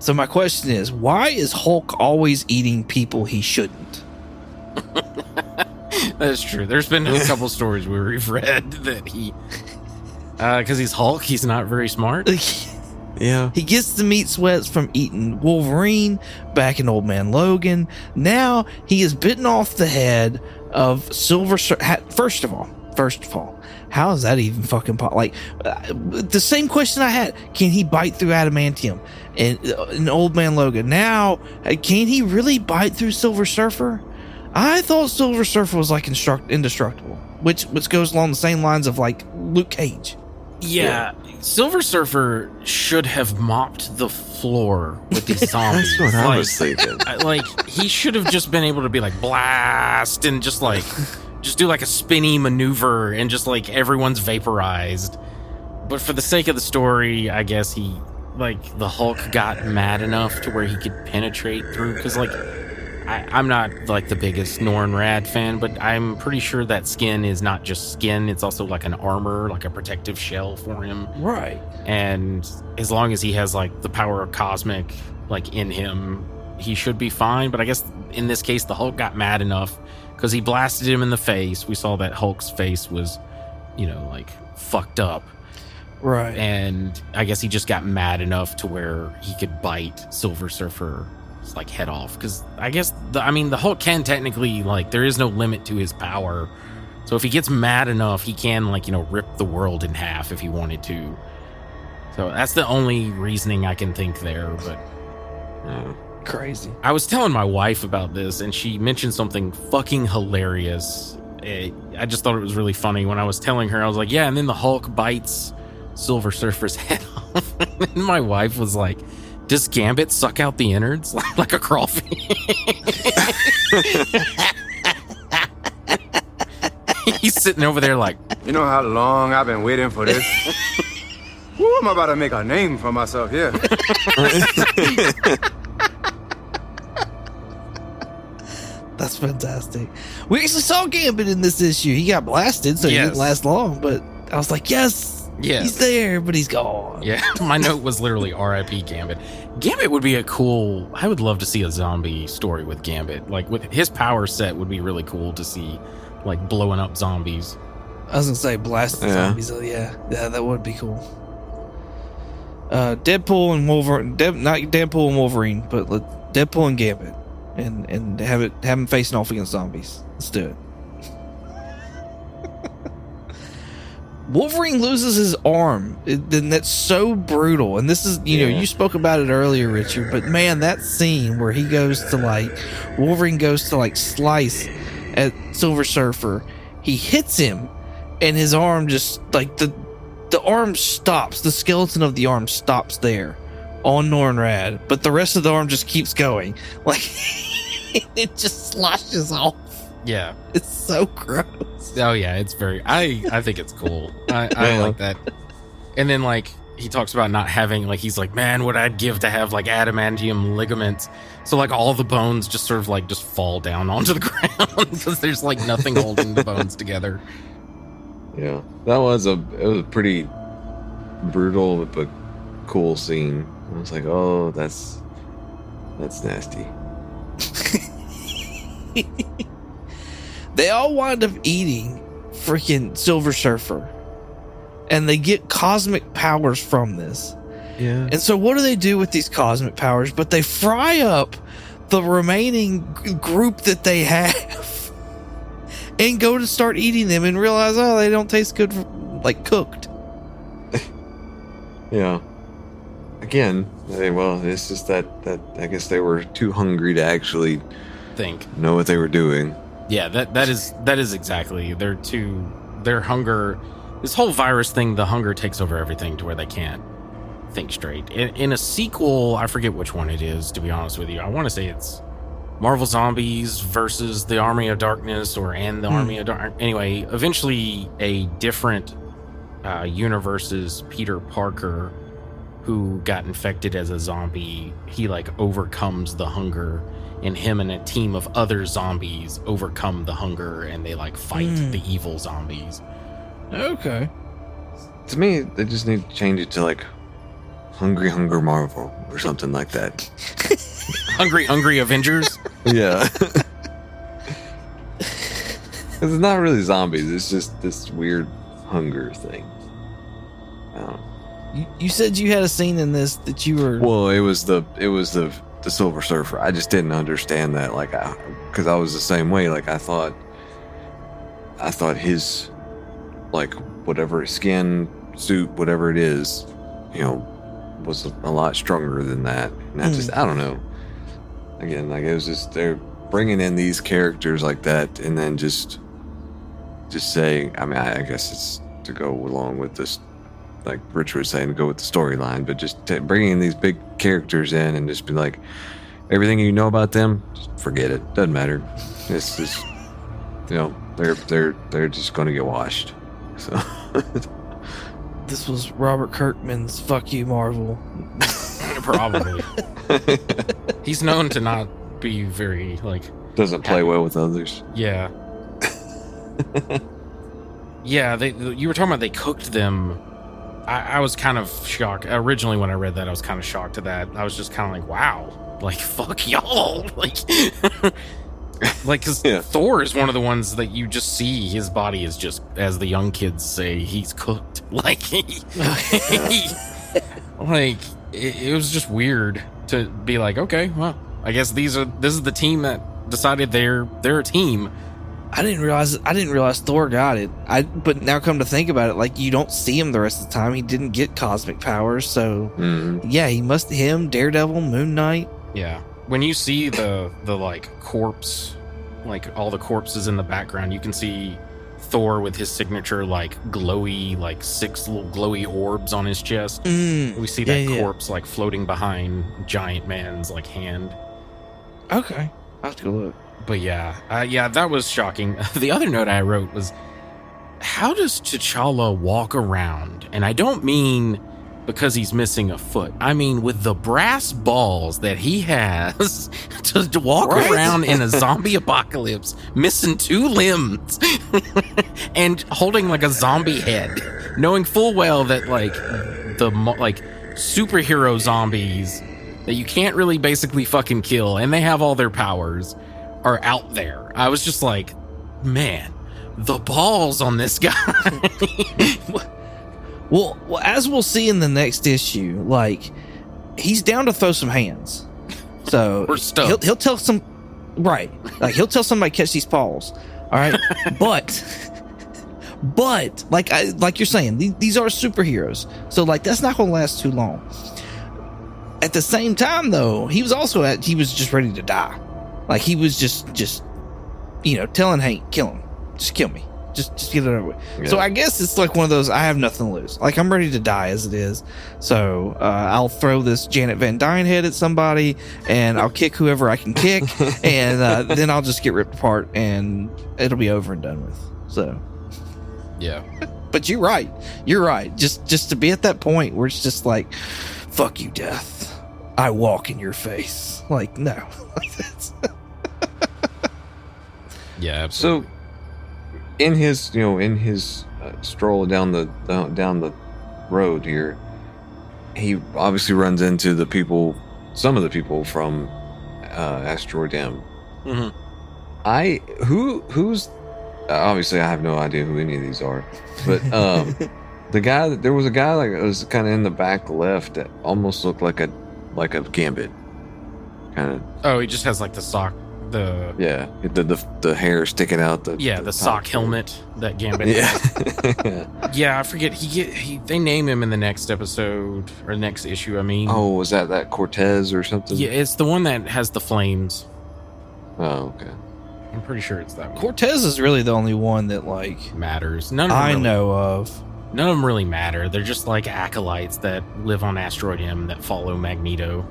So my question is, why is Hulk always eating people he shouldn't? That's true. There's been a couple stories where we've read that he, because he's Hulk, he's not very smart. Yeah. He gets the meat sweats from eating Wolverine back in Old Man Logan. Now he is bitten off the head of Silver Surfer. First of all, how is that even fucking like the same question I had? Can he bite through adamantium in Old Man Logan? Now, can he really bite through Silver Surfer? I thought Silver Surfer was like indestructible, which goes along the same lines of like Luke Cage. Yeah, Silver Surfer should have mopped the floor with these zombies. That's what I was thinking. Like, he should have just been able to be like, blast, and just do like a spinny maneuver, and just like everyone's vaporized. But for the sake of the story, I guess the Hulk got mad enough to where he could penetrate through, because like, I'm not like the biggest Norn Rad fan, but I'm pretty sure that skin is not just skin, it's also like an armor, like a protective shell for him. Right. And as long as he has like the power of cosmic like in him, he should be fine. But I guess in this case, the Hulk got mad enough because he blasted him in the face. We saw that Hulk's face was, like fucked up. Right. And I guess he just got mad enough to where he could bite Silver Surfer like head off, because I guess the Hulk can technically, like, there is no limit to his power, so if he gets mad enough he can rip the world in half if he wanted to. So that's the only reasoning I can think there. But crazy. I was telling my wife about this and she mentioned something fucking hilarious. I just thought it was really funny when I was telling her. I was like, yeah, and then the Hulk bites Silver Surfer's head off. And my wife was like, does Gambit suck out the innards like a crawfish? He's sitting over there like, you know how long I've been waiting for this? Woo, I'm about to make a name for myself here. That's fantastic. We actually saw Gambit in this issue. He got blasted, so he didn't last long, but I was like, yes, he's there, but he's gone. Yeah, my note was literally R.I.P. Gambit. Gambit would be I would love to see a zombie story with Gambit. Like, with his power set would be really cool to see, like, blowing up zombies. I was gonna say blasting zombies. Yeah, that would be cool. Deadpool and Wolverine, not Deadpool and Wolverine, but Deadpool and Gambit, and have them facing off against zombies. Let's do it. Wolverine loses his arm, and that's so brutal. And this is, you spoke about it earlier, Richard, but man, that scene where Wolverine goes to slice at Silver Surfer, he hits him, and his arm just, the arm stops, the skeleton of the arm stops there on Norn Rad, but the rest of the arm just keeps going. It just slashes off. Yeah. It's so gross. Oh yeah, it's very, I think it's cool. I like that. And then he talks about not having, he's like, man, what I'd give to have adamantium ligaments. So all the bones just sort of just fall down onto the ground because there's nothing holding the bones together. Yeah, it was a pretty brutal but cool scene. I was like, oh, that's nasty. They all wind up eating freaking Silver Surfer, and they get cosmic powers from this. Yeah. And so what do they do with these cosmic powers? But they fry up the remaining group that they have and go to start eating them and realize, oh, they don't taste good cooked. Yeah. Again, it's just that I guess they were too hungry to actually know what they were doing. Yeah, that is exactly. Their hunger, this whole virus thing, the hunger takes over everything to where they can't think straight. In a sequel, I forget which one it is, to be honest with you. I want to say it's Marvel Zombies versus the Army of Darkness the Army of Darkness. Anyway, eventually a different universe's Peter Parker, who got infected as a zombie, he overcomes the hunger, and him and a team of other zombies overcome the hunger, and they fight the evil zombies. Okay. To me, they just need to change it to Hungry Marvel or something like that. Hungry Avengers. Yeah. It's not really zombies. It's just this weird hunger thing. I don't know. You said you had a scene in this that you were. Well, it was the Silver Surfer. I just didn't understand that, like, because I was the same way. Like, I thought his, like, whatever skin suit, whatever it is, you know, was a lot stronger than that. And I just, I don't know. Again, like, it was just they're bringing in these characters like that, and then just saying. I mean, I guess it's to go along with this. Like Rich was saying, to go with the storyline, but just bringing in these big characters in and just be like, everything you know about them, just forget it. Doesn't matter. It's just, you know, they're just going to get washed. So This was Robert Kirkman's "Fuck You, Marvel." Probably. He's known to not be very like. Doesn't play well with others. Yeah. Yeah. You were talking about they cooked them. I was kind of shocked. Originally, when I read that, I was kind of shocked to that. I was just kind of like, wow, like, fuck y'all. Like, because Thor is one of the ones that you just see his body is just, as the young kids say, he's cooked. Like, it was just weird to be like, okay, well, I guess this is the team that decided they're a team. I didn't realize Thor got it. But now come to think about it, like, you don't see him the rest of the time. He didn't get cosmic powers, so yeah, him, Daredevil, Moon Knight. Yeah. When you see the like corpse, like all the corpses in the background, you can see Thor with his signature like glowy, like 6 little glowy orbs on his chest. We see that corpse like floating behind Giant Man's like hand. Okay, I'll have to go look. But yeah, that was shocking. The other note I wrote was, how does T'Challa walk around? And I don't mean because he's missing a foot. I mean with the brass balls that he has to walk around in a zombie apocalypse, missing 2 limbs and holding like a zombie head, knowing full well that like the superhero zombies that you can't really basically fucking kill, and they have all their powers, are out there. I was just like, man, the balls on this guy. Well, as we'll see in the next issue, like, he's down to throw some hands. So he'll tell some, right? Like, he'll tell somebody to catch these balls. All right, but like you're saying, these are superheroes. So like, that's not gonna last too long. At the same time, though, he was just ready to die. Like, he was just, you know, telling Hank, kill him. Just kill me. Just get it over with. Yeah. So I guess it's like one of those, I have nothing to lose. Like, I'm ready to die as it is. So I'll throw this Janet Van Dyne head at somebody, and I'll kick whoever I can kick, and then I'll just get ripped apart, and it'll be over and done with. So, yeah. But you're right. You're right. Just to be at that point where it's just like, fuck you, death. I walk in your face. Like, no. Yeah, absolutely. So, in his stroll down the road here, he obviously runs into some of the people from Asteroid M. Mm-hmm. Who's obviously I have no idea who any of these are, but there was a guy like it was kind of in the back left that almost looked like a Gambit kind of. Oh, he just has like the sock. The hair sticking out. The sock helmet that Gambit. Yeah, I forget. They name him in the next episode or next issue. I mean, oh, was that Cortez or something? Yeah, it's the one that has the flames. Oh, okay. I'm pretty sure it's that one. Cortez is really the only one that like matters. None of them I really, know of. None of them really matter. They're just like acolytes that live on Asteroid M that follow Magneto.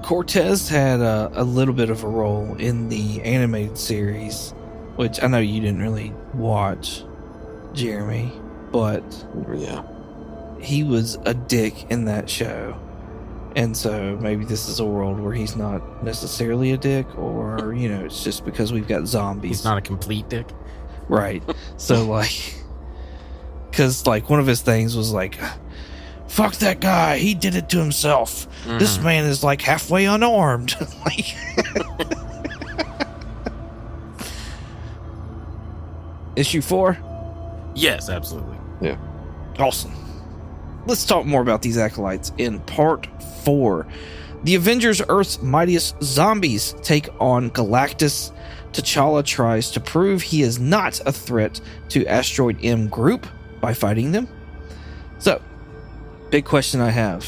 Cortez had a little bit of a role in the animated series, which I know you didn't really watch, Jeremy, but yeah, he was a dick in that show. And so maybe this is a world where he's not necessarily a dick, or, you know, it's just because we've got zombies. He's not a complete dick. Right. So, like, because, like, one of his things was like, fuck that guy. He did it to himself. This man is like halfway unarmed. Like, issue 4? Yes, absolutely. Yeah. Awesome. Let's talk more about these acolytes in part 4. The Avengers Earth's mightiest zombies take on Galactus. T'Challa tries to prove he is not a threat to Asteroid M Group by fighting them. So, big question I have.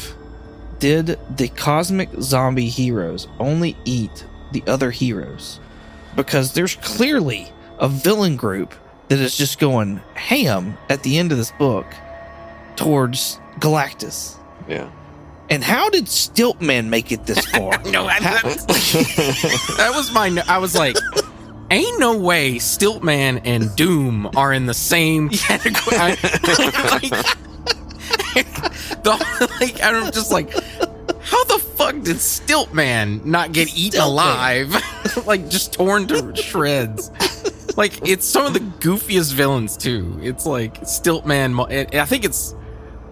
Did the cosmic zombie heroes only eat the other heroes? Because there's clearly a villain group that is just going ham at the end of this book towards Galactus. Yeah. And how did Stiltman make it this far? No, that was my. I was like, ain't no way Stiltman and Doom are in the same category. I'm just like, how the fuck did Stiltman not get eaten alive? Like, just torn to shreds. Like, it's some of the goofiest villains too. It's like Stiltman. I think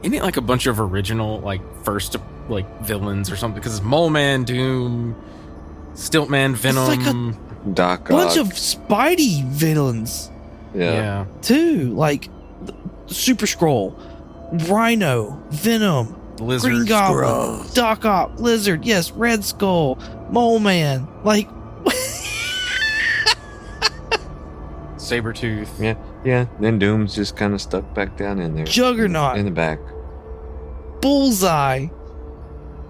isn't it like a bunch of original like first like villains or something? Because it's Mole Man, Doom, Stiltman, Venom, It's like Doc Ock. bunch of Spidey villains yeah. too, like Super Skrull, Rhino, Venom, Lizard, Green Goblin, Doc Ock, Lizard, yes, Red Skull, Mole Man, like Sabretooth. Yeah. Then Doom's just kind of stuck back down in there. Juggernaut, In the back. Bullseye.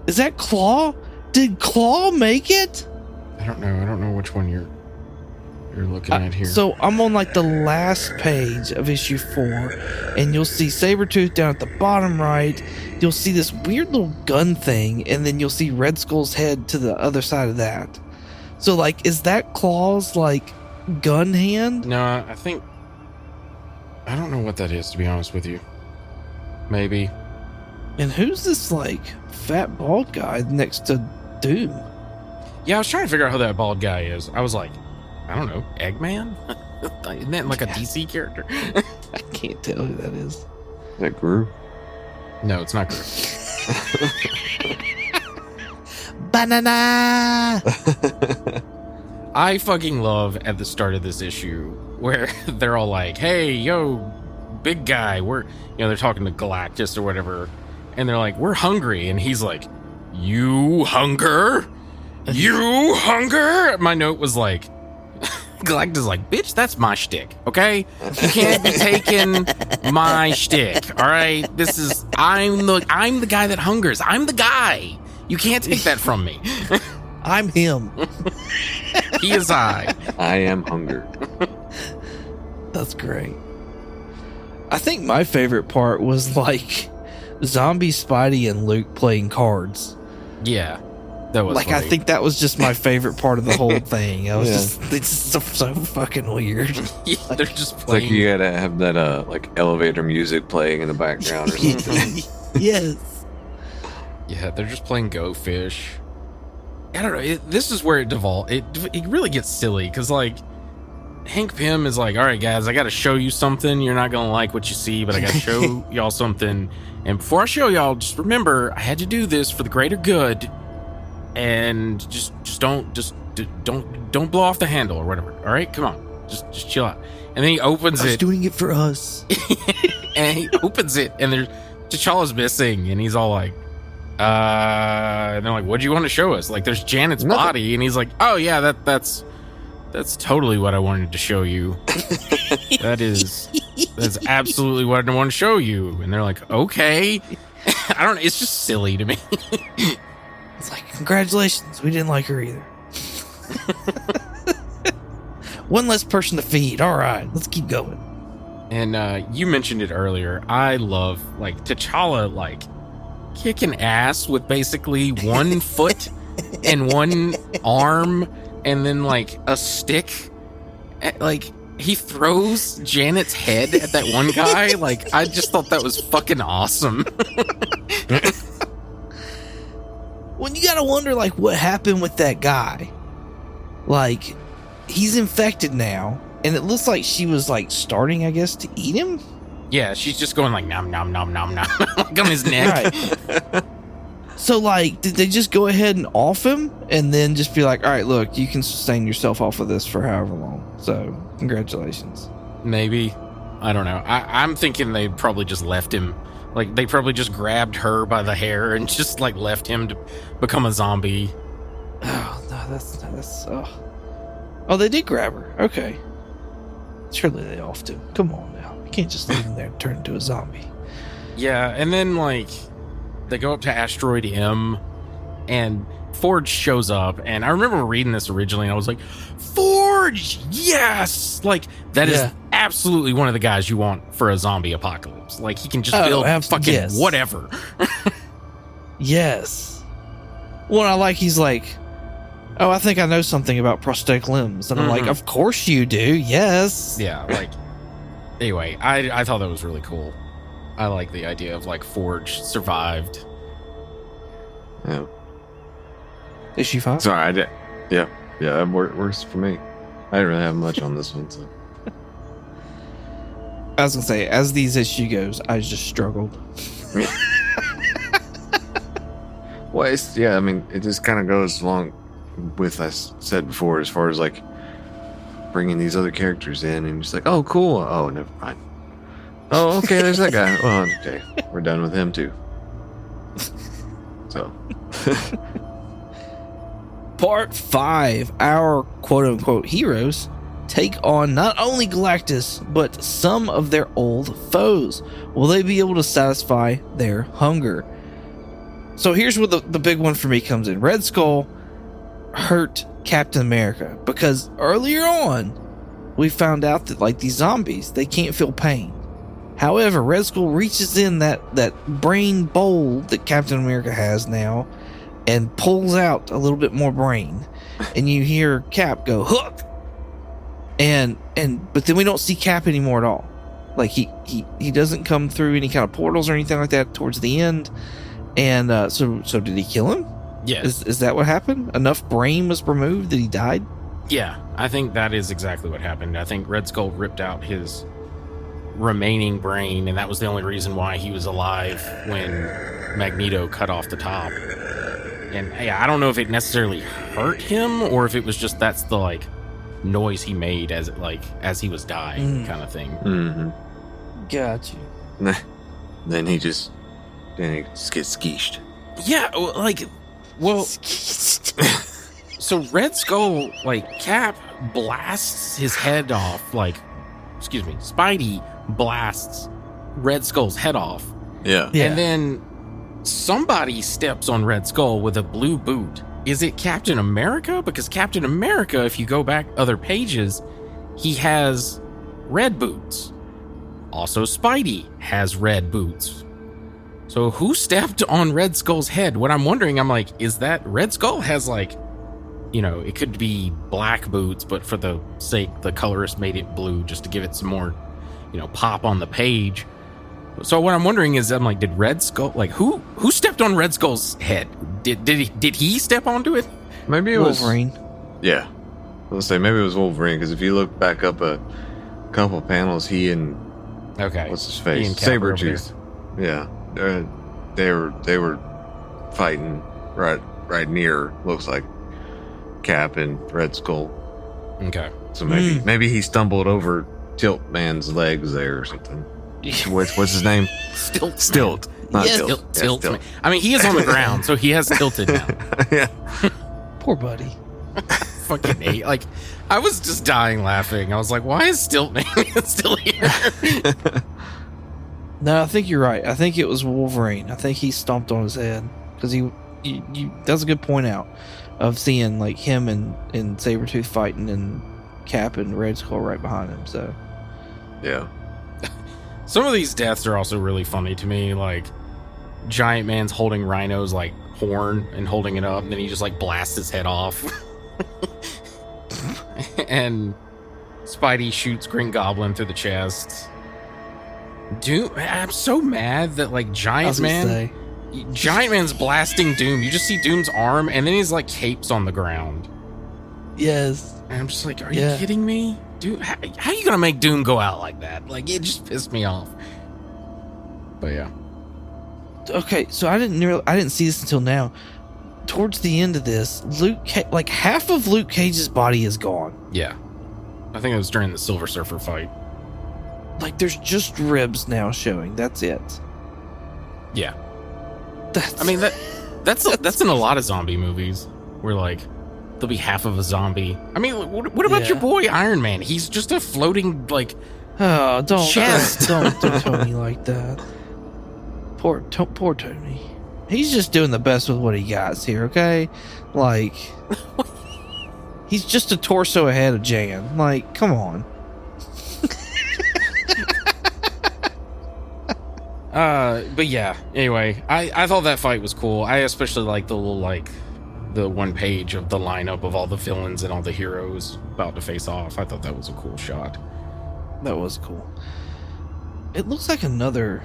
Is that Claw? Did Claw make it? I don't know which one you're looking at here. So I'm on like the last page of issue 4, and you'll see Sabretooth down at the bottom right. You'll see this weird little gun thing, and then you'll see Red Skull's head to the other side of that. So like, is that Claw's like gun hand? No, I don't know what that is, to be honest with you. Maybe. And who's this like fat bald guy next to Doom? Yeah, I was trying to figure out who that bald guy is. I was like, I don't know, Eggman? Isn't that like a DC character? I can't tell who that is. Is that Gru? No, it's not Groot. Banana. I fucking love at the start of this issue where they're all like, hey, yo, big guy, they're talking to Galactus or whatever, and they're like, we're hungry, and he's like, you hunger? You hunger? My note was like, Galactus is like, bitch, that's my shtick, okay? You can't be taking my shtick, all right? I'm the guy that hungers. I'm the guy. You can't take that from me. I'm him. He is I. I am hunger. That's great. I think my favorite part was like Zombie Spidey and Luke playing cards. Yeah, that was like funny. I think that was just my favorite part of the whole thing. I was it's so fucking weird. Yeah, they're just It's playing. like you gotta have that like elevator music playing in the background or something. Yes. Yeah, they're just playing Go Fish. I don't know. This is where it devolved. It really gets silly because like Hank Pym is like, all right, guys, I got to show you something. You're not gonna like what you see, but I got to show y'all something. And before I show y'all, just remember I had to do this for the greater good. And just don't blow off the handle or whatever. All right, come on, just chill out. And then he opens I was it, doing it for us. and he opens it, and there's T'Challa's missing, and he's all like, and they're like, what do you want to show us? Like, there's Janet's body, and he's like, oh yeah, that's totally what I wanted to show you. That's absolutely what I want to show you. And they're like, okay. I don't know, it's just silly to me. It's like, congratulations, we didn't like her either. One less person to feed. All right, let's keep going. And you mentioned it earlier. I love like T'Challa like kicking ass with basically one foot and one arm and then like a stick. Like he throws Janet's head at that one guy. Like I just thought that was fucking awesome. Well, you gotta wonder like what happened with that guy. Like he's infected now, and it looks like she was like starting, I guess, to eat him. Yeah, she's just going like nom nom nom nom nom like on his neck. Right. So, like, did they just go ahead and off him and then just be like, all right, look, you can sustain yourself off of this for however long. So, congratulations. Maybe. I don't know. I'm thinking they probably just left him. Like, they probably just grabbed her by the hair and just, like, left him to become a zombie. Oh, no, that's Oh, they did grab her. Okay. Surely they offed him. Come on now. You can't just leave him there and turn into a zombie. Yeah, and then, like, they go up to Asteroid M, and Forge shows up, and I remember reading this originally, and I was like, Forge! Yes! Like, that is absolutely one of the guys you want for a zombie apocalypse. Like, he can just build fucking whatever. Yes. Well, I like, he's like, oh, I think I know something about prosthetic limbs. And I'm like, of course you do, yes. Yeah, like, anyway, I thought that was really cool. I like the idea of, like, Forge survived. Yeah. Is she fine? Sorry, I did. Yeah, that works for me. I didn't really have much on this one, so. I was gonna say, as these issue goes, I just struggled. Well, I mean, it just kind of goes along with, I said before, as far as, like, bringing these other characters in, and just like, oh, cool. Oh, never mind. Oh, okay, there's that guy. Oh, okay. We're done with him, too. So. Part 5. Our quote-unquote heroes take on not only Galactus, but some of their old foes. Will they be able to satisfy their hunger? So here's where the big one for me comes in. Red Skull hurt Captain America, because earlier on, we found out that, like, these zombies, they can't feel pain. However, Red Skull reaches in that brain bowl that Captain America has now and pulls out a little bit more brain. And you hear Cap go, hook! But then we don't see Cap anymore at all. Like, he doesn't come through any kind of portals or anything like that towards the end. And so did he kill him? Yeah. Is that what happened? Enough brain was removed that he died? Yeah, I think that is exactly what happened. I think Red Skull ripped out his remaining brain, and that was the only reason why he was alive when Magneto cut off the top. And yeah, I don't know if it necessarily hurt him or if it was just that's the, like, noise he made as he was dying kind of thing. Mm-hmm. Got you. Then he just gets skeeshed. Yeah, so Red Skull, like, Cap blasts his head off, Spidey blasts Red Skull's head off. Yeah. And then somebody steps on Red Skull with a blue boot. Is it Captain America? Because Captain America, if you go back other pages, he has red boots. Also, Spidey has red boots. So who stepped on Red Skull's head? What I'm wondering, I'm like, is that Red Skull has, like, you know, it could be black boots, but for the sake, the colorist made it blue just to give it some more, you know, pop on the page. So what I'm wondering is, I'm like, did Red Skull, like, who stepped on Red Skull's head? Did he step onto it? Maybe it was Wolverine. Yeah, let's say maybe it was Wolverine, because if you look back up a couple panels, he and what's his face, Sabretooth, they were fighting right near, looks like, Cap and Red Skull. Okay, so maybe he stumbled over Tilt Man's legs there or something. What's his name? Stilt. Not Tilt. Tilt. Yeah, I mean, he is on the ground, so he has tilted now. Yeah. Poor buddy. Fucking hate. Like, I was just dying laughing. I was like, why is Stiltman still here? No, I think you're right. I think it was Wolverine. I think he stomped on his head. Because that's a good point out of seeing, like, him and Sabretooth fighting and Cap and Red Skull right behind him. So, yeah. Some of these deaths are also really funny to me. Like, Giant Man's holding Rhino's, like, horn and holding it up, and then he just, like, blasts his head off. And Spidey shoots Green Goblin through the chest. Doom, I'm so mad that, like, Giant Man's blasting Doom. You just see Doom's arm, and then he's, like, capes on the ground. Yes. And I'm just like, are you kidding me? Dude, how are you gonna make Doom go out like that? Like, it just pissed me off. But yeah. Okay, so I didn't see this until now. Towards the end of this, like half of Luke Cage's body is gone. Yeah. I think it was during the Silver Surfer fight. Like there's just ribs now showing. That's it. Yeah. That's in a lot of zombie movies where like there'll be half of a zombie. I mean, what about your boy Iron Man? He's just a floating like chest. Don't Tony like that. Poor Tony. He's just doing the best with what he got here, okay? Like, he's just a torso ahead of Jan. Like, come on. But yeah, anyway, I thought that fight was cool. I especially like the little, like, the one page of the lineup of all the villains and all the heroes about to face off. I thought that was a cool shot. That was cool. It looks like another...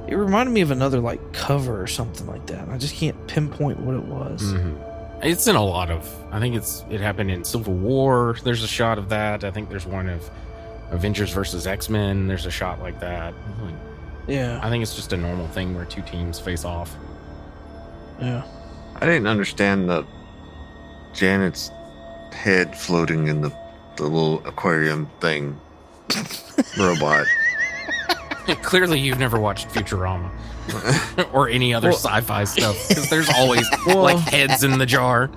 It reminded me of another, like, cover or something like that. I just can't pinpoint what it was. Mm-hmm. It's in a lot of... I think it happened in Civil War. There's a shot of that. I think there's one of Avengers versus X-Men. There's a shot like that. Yeah. I think it's just a normal thing where two teams face off. Yeah. I didn't understand the Janet's head floating in the little aquarium thing robot. Clearly, you've never watched Futurama or any other sci-fi stuff because there's always like heads in the jar.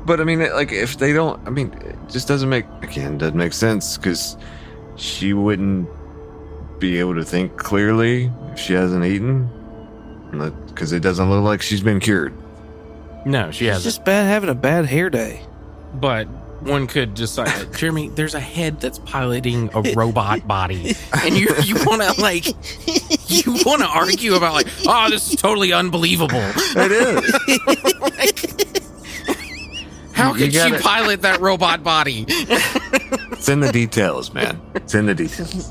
But I mean, like, if they don't, I mean, it just doesn't make sense because she wouldn't be able to think clearly if she hasn't eaten, because it doesn't look like she's been cured. No, she hasn't. It's just having a bad hair day. But one could decide, Jeremy, there's a head that's piloting a robot body, and you want to argue about like, oh, this is totally unbelievable. It is. How could you pilot that robot body? It's in the details, man. It's in the details.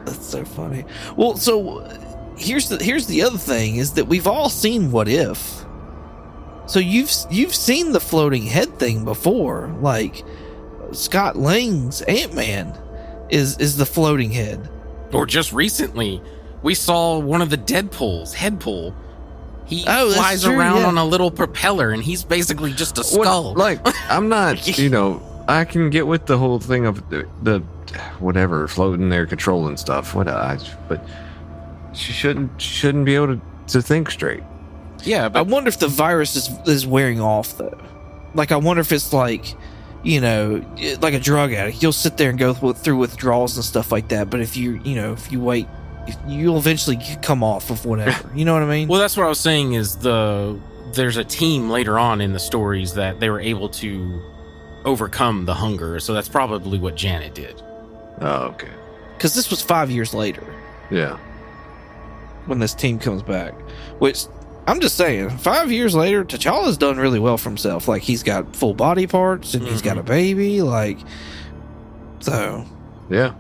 That's so funny. Well, so here's the other thing is that we've all seen What If. So you've seen the floating head thing before, like Scott Lang's Ant-Man is the floating head. Or just recently, we saw one of the Deadpool's Headpool. He flies around on a little propeller, and he's basically just a skull. I'm not, I can get with the whole thing of the whatever floating there controlling stuff. But she shouldn't be able to think straight. Yeah, but I wonder if the virus is wearing off though. Like, I wonder if it's like, like a drug addict. You'll sit there and go through withdrawals and stuff like that. But if you wait, you'll eventually come off of whatever. You know what I mean? Well, that's what I was saying is there's a team later on in the stories that they were able to overcome the hunger. So that's probably what Janet did. Oh, okay. Because this was 5 years later. Yeah. When this team comes back, which I'm just saying, 5 years later, T'Challa's done really well for himself. Like, he's got full body parts and he's got a baby. Like, so yeah.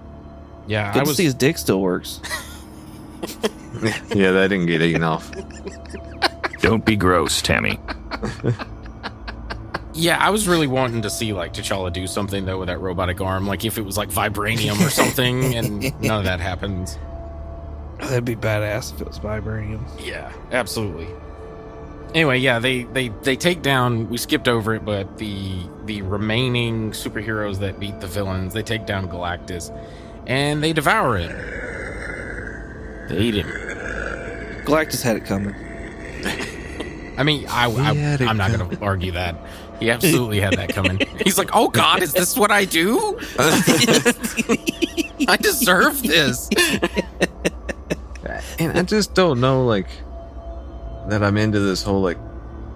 Good to see his dick still works. Yeah, that didn't get eaten off. Don't be gross, Tammy. Yeah, I was really wanting to see like T'Challa do something though with that robotic arm, like if it was like vibranium or something, and none of that happens. That'd be badass if it was vibranium. Yeah, absolutely. Anyway, yeah, they take down. We skipped over it, but the remaining superheroes that beat the villains, they take down Galactus, and they devour him. They eat him. Galactus had it coming. I mean, I'm not going to argue that. He absolutely had that coming. He's like, oh God, is this what I do? I deserve this. And I just don't know, like, that I'm into this whole, like,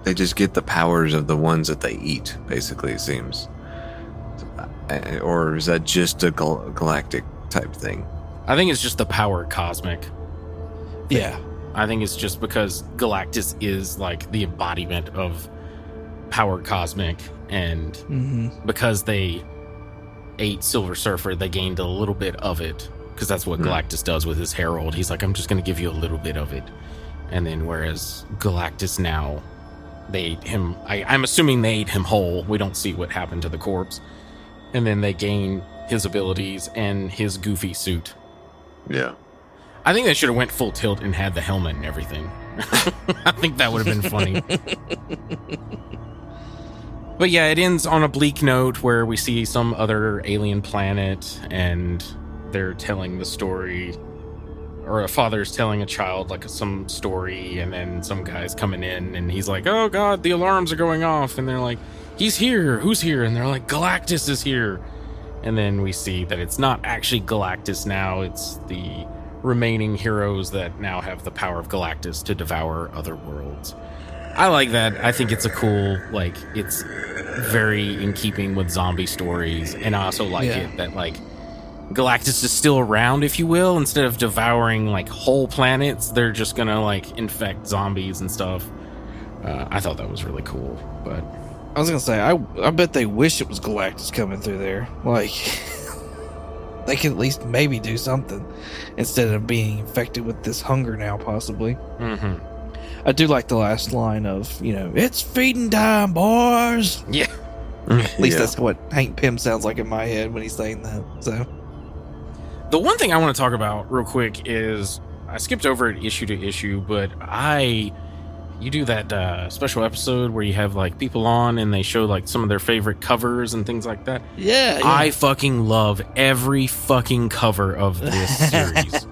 they just get the powers of the ones that they eat, basically, it seems. Or is that just a galactic type thing? I think it's just the power cosmic. Yeah. I think it's just because Galactus is, like, the embodiment of power cosmic, and because they ate Silver Surfer, they gained a little bit of it. Because that's what Galactus does with his Herald. He's like, I'm just going to give you a little bit of it. And then whereas Galactus now, they ate him. I'm assuming they ate him whole. We don't see what happened to the corpse. And then they gain his abilities and his goofy suit. Yeah. I think they should have went full tilt and had the helmet and everything. I think that would have been funny. But yeah, it ends on a bleak note where we see some other alien planet and they're telling the story, or a father's telling a child like some story, and then some guy's coming in and he's like, oh god, the alarms are going off, and they're like, he's here, who's here? And they're like, Galactus is here. And then we see that it's not actually Galactus now, it's the remaining heroes that now have the power of Galactus to devour other worlds. I like that. I think it's a cool, like, it's very in keeping with zombie stories, and I also like it that, like, Galactus is still around, if you will. Instead of devouring, like, whole planets, they're just gonna, like, infect zombies and stuff. I thought that was really cool, but... I was gonna say, I bet they wish it was Galactus coming through there. Like, they could at least maybe do something instead of being infected with this hunger now, possibly. Mm-hmm. I do like the last line of, it's feeding time, boys. Yeah. At least that's what Hank Pym sounds like in my head when he's saying that. So, the one thing I want to talk about real quick is I skipped over it issue to issue, but you do that special episode where you have like people on and they show like some of their favorite covers and things like that. Yeah. I fucking love every fucking cover of this series.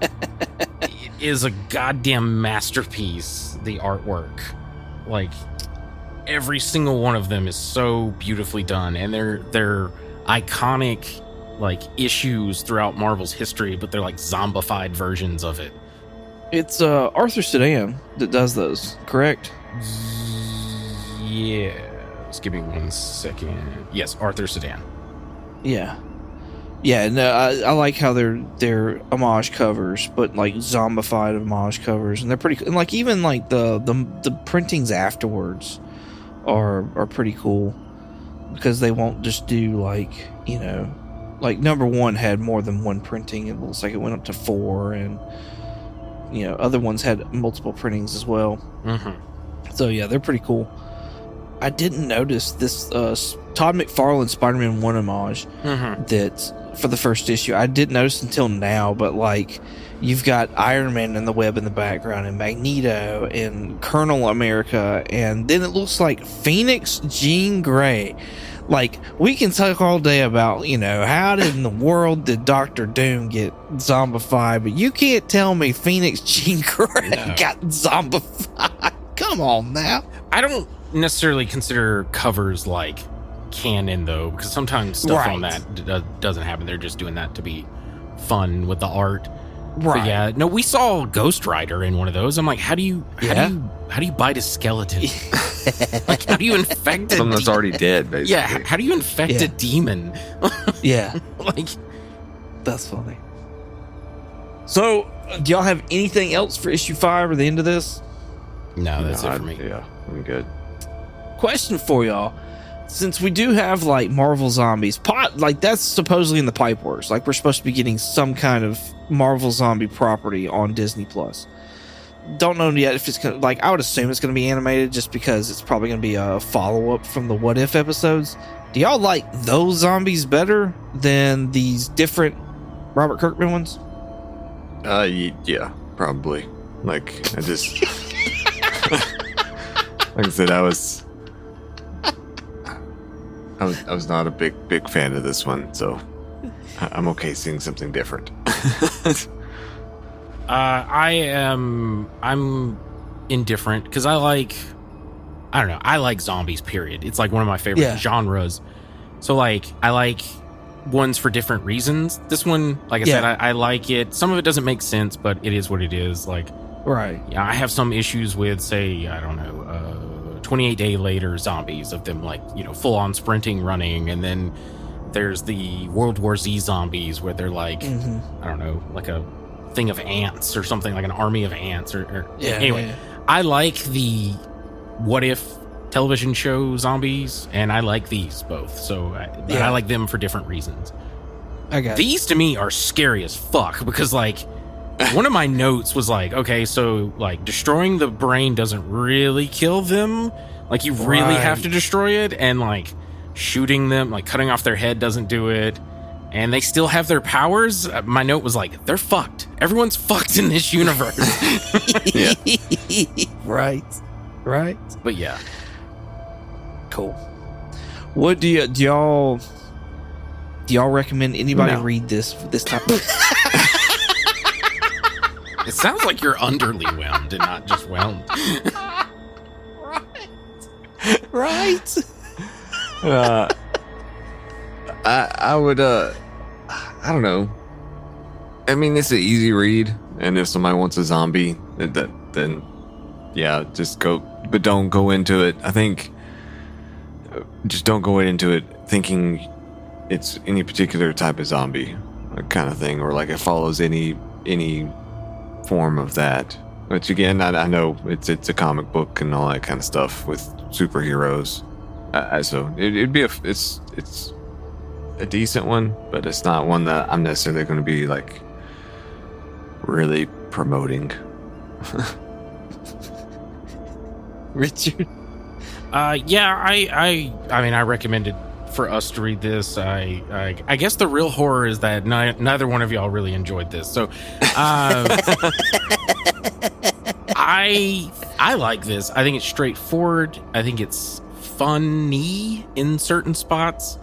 It is a goddamn masterpiece, the artwork. Like, every single one of them is so beautifully done, and they're iconic, like, issues throughout Marvel's history, but they're like zombified versions of it. It's Arthur Sedan that does those, correct? Yeah. Just give me 1 second. Yes, Arthur Sedan. Yeah. Yeah, no, I like how they're homage covers, but like zombified homage covers, and they're pretty. And like even like the printings afterwards are pretty cool because they won't just do like like number one had more than one printing. It looks like it went up to 4, and other ones had multiple printings as well. Mm-hmm. So yeah, they're pretty cool. I didn't notice this Todd McFarlane Spider-Man 1 homage that for the first issue. I didn't notice until now, but like you've got Iron Man in the web in the background, and Magneto and Colonel America, and then it looks like Phoenix Jean Grey. Like, we can talk all day about, how did in the world did Doctor Doom get zombified, but you can't tell me Phoenix Jean Grey got zombified. Come on now. I don't necessarily consider covers like canon, though, because sometimes stuff on that doesn't happen. They're just doing that to be fun with the art. Right. But yeah. No, we saw Ghost Rider in one of those. I'm like, how do you bite a skeleton? Like, how do you infect something that's already dead, basically? Yeah, how do you infect a demon? Yeah. Like, that's funny. So, do y'all have anything else for issue 5 or the end of this? No, that's it for me. Yeah, I'm good. Question for y'all. Since we do have like Marvel Zombies, like that's supposedly in the pipe works. Like we're supposed to be getting some kind of Marvel Zombie property on Disney Plus. Don't know yet if it's gonna, like, I would assume it's going to be animated just because it's probably going to be a follow up from the What If episodes. Do y'all like those zombies better than these different Robert Kirkman ones? Yeah, probably. Like, I just like I said, I was not a big fan of this one, so I'm okay seeing something different. I'm indifferent because I like zombies, period. It's like one of my favorite genres. So like, I like ones for different reasons. This one, like I said, I like it. Some of it doesn't make sense, but it is what it is. Like, right. Yeah, I have some issues with, say, 28 Day Later zombies, of them like, full on sprinting, running, and then there's the World War Z zombies where they're like, I don't know, like a thing of ants or something, like an army of ants anyway. I like the What If television show zombies, and I like these both, so I like them for different reasons. These to me are scary as fuck because like one of my notes was like, okay, so like destroying the brain doesn't really kill them, like you really have to destroy it, and like shooting them, like cutting off their head doesn't do it, and they still have their powers. My note was like, they're fucked. Everyone's fucked in this universe. Yeah. Right. But yeah. Cool. What do y'all recommend anybody No. read this time? It sounds like you're underly whelmed and not just whelmed. Right. I would I don't know. I mean, it's an easy read, and if somebody wants a zombie, then yeah, just go. But don't go into it. I think just don't go into it thinking it's any particular type of zombie kind of thing, or like it follows any form of that. Which again, I know it's a comic book and all that kind of stuff with superheroes. So it'd be it's a decent one, but it's not one that I'm necessarily going to be like really promoting. Richard. Yeah, I mean, I recommended for us to read this. I guess the real horror is that neither one of y'all really enjoyed this. So, I like this. I think it's straightforward. I think it's funny in certain spots.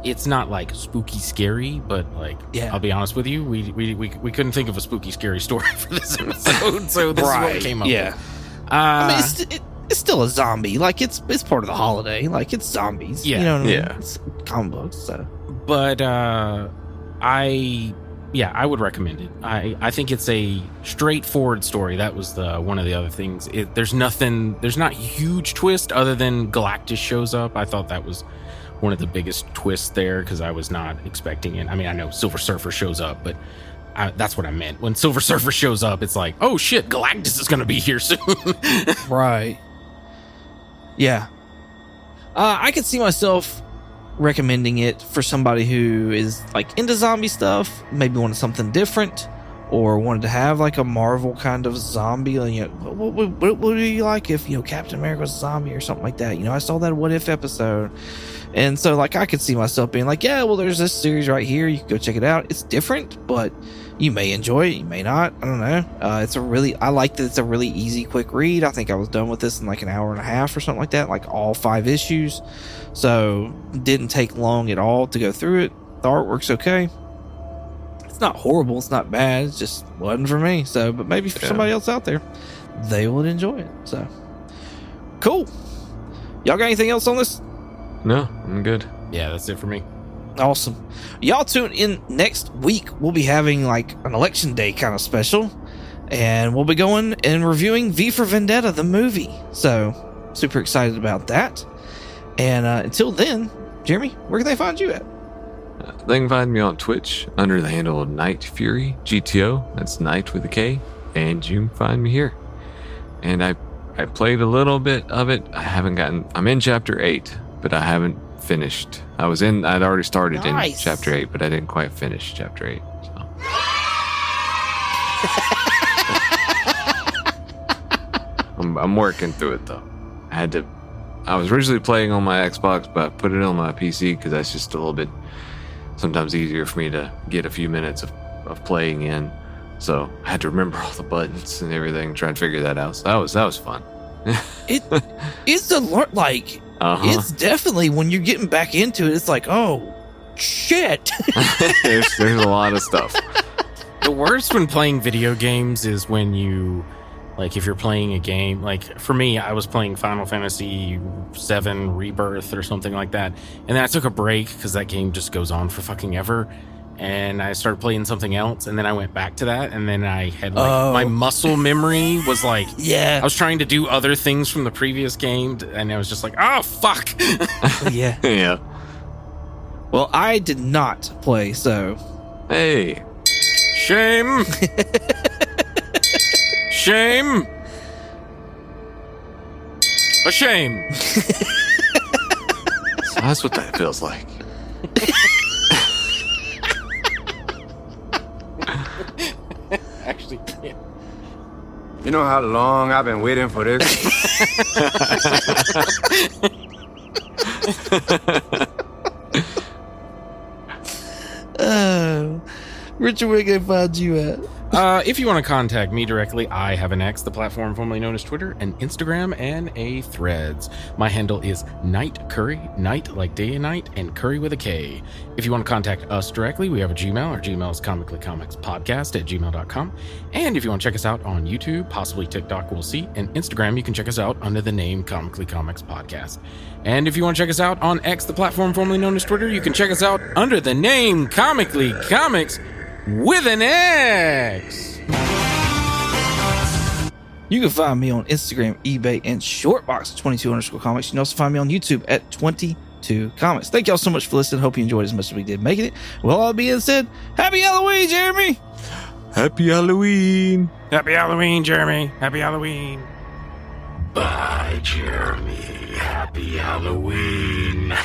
It's not like spooky scary, but like, Yeah. I'll be honest with you, we couldn't think of a spooky scary story for this episode, so this is what we came up Yeah. with. I mean, it's still a zombie. Like it's part of the holiday. Like it's zombies. Yeah. You know what I mean? Yeah. It's comic books. So. But I would recommend it. I think it's a straightforward story. That was one of the other things. There's not huge twist other than Galactus shows up. I thought that was one of the biggest twists there because I was not expecting it. I mean, I know Silver Surfer shows up, but that's what I meant. When Silver Surfer shows up, it's like, oh shit, Galactus is going to be here soon. Right. Yeah. I could see myself recommending it for somebody who is like into zombie stuff, maybe wanted something different, or wanted to have like a Marvel kind of zombie. You know, what would you like if Captain America was a zombie or something like that? I saw that What If episode, and so like I could see myself being like, yeah, well, there's this series right here. You can go check it out. It's different, but you may enjoy it, you may not. I don't know. I like that it's a really easy, quick read. I think I was done with this in like an hour and a half or something like that, like all 5 issues. So didn't take long at all to go through it. The artwork's okay. It's not horrible. It's not bad. It just wasn't for me. So, but maybe for somebody else out there, they would enjoy it. So cool. Y'all got anything else on this? No, I'm good. Yeah, that's it for me. Awesome. Y'all tune in next week. We'll be having like an election day kind of special, and we'll be going and reviewing V for Vendetta, the movie. So super excited about that. And until then, Jeremy, where can they find you at? They can find me on Twitch under the handle of Night Fury GTO. That's Night with a K. And you can find me here. And I played a little bit of it. I'm in chapter 8, but I haven't finished. I'd already started in chapter 8, but I didn't quite finish chapter 8. So. I'm working through it though. I was originally playing on my Xbox, but I put it on my PC because that's just a little bit sometimes easier for me to get a few minutes of playing in. So I had to remember all the buttons and everything, try and figure that out. So that was fun. It's like it's definitely when you're getting back into it, it's like, oh shit. there's a lot of stuff. The worst when playing video games is when you, like, if you're playing a game, like for me, I was playing Final Fantasy VII Rebirth or something like that, and then I took a break because that game just goes on for fucking ever, and I started playing something else, and then I went back to that, and then I had like my muscle memory was like, I was trying to do other things from the previous game, and I was just like, oh fuck. Yeah. Well, I did not play, so Hey. Shame. Shame. A shame. So that's what that feels like. Actually, yeah. You know how long I've been waiting for this? Richard, where can I find you at? If you want to contact me directly, I have an X, the platform formerly known as Twitter, an Instagram, and a Threads. My handle is Night Curry, night like day and night, and curry with a K. If you want to contact us directly, we have a Gmail. Our Gmail is comicallycomicspodcast@gmail.com. And if you want to check us out on YouTube, possibly TikTok, we'll see, and Instagram, you can check us out under the name Comically Comics Podcast. And if you want to check us out on X, the platform formerly known as Twitter, you can check us out under the name Comically Comics with an X. You can find me on Instagram, eBay, and Shortbox at 22_comics. You can also find me on YouTube at 22comics. Thank y'all so much for listening. Hope you enjoyed as much as we did making it. Well, all being said, happy Halloween, Jeremy. Happy Halloween. Happy Halloween, Jeremy. Happy Halloween. Bye, Jeremy. Happy Halloween.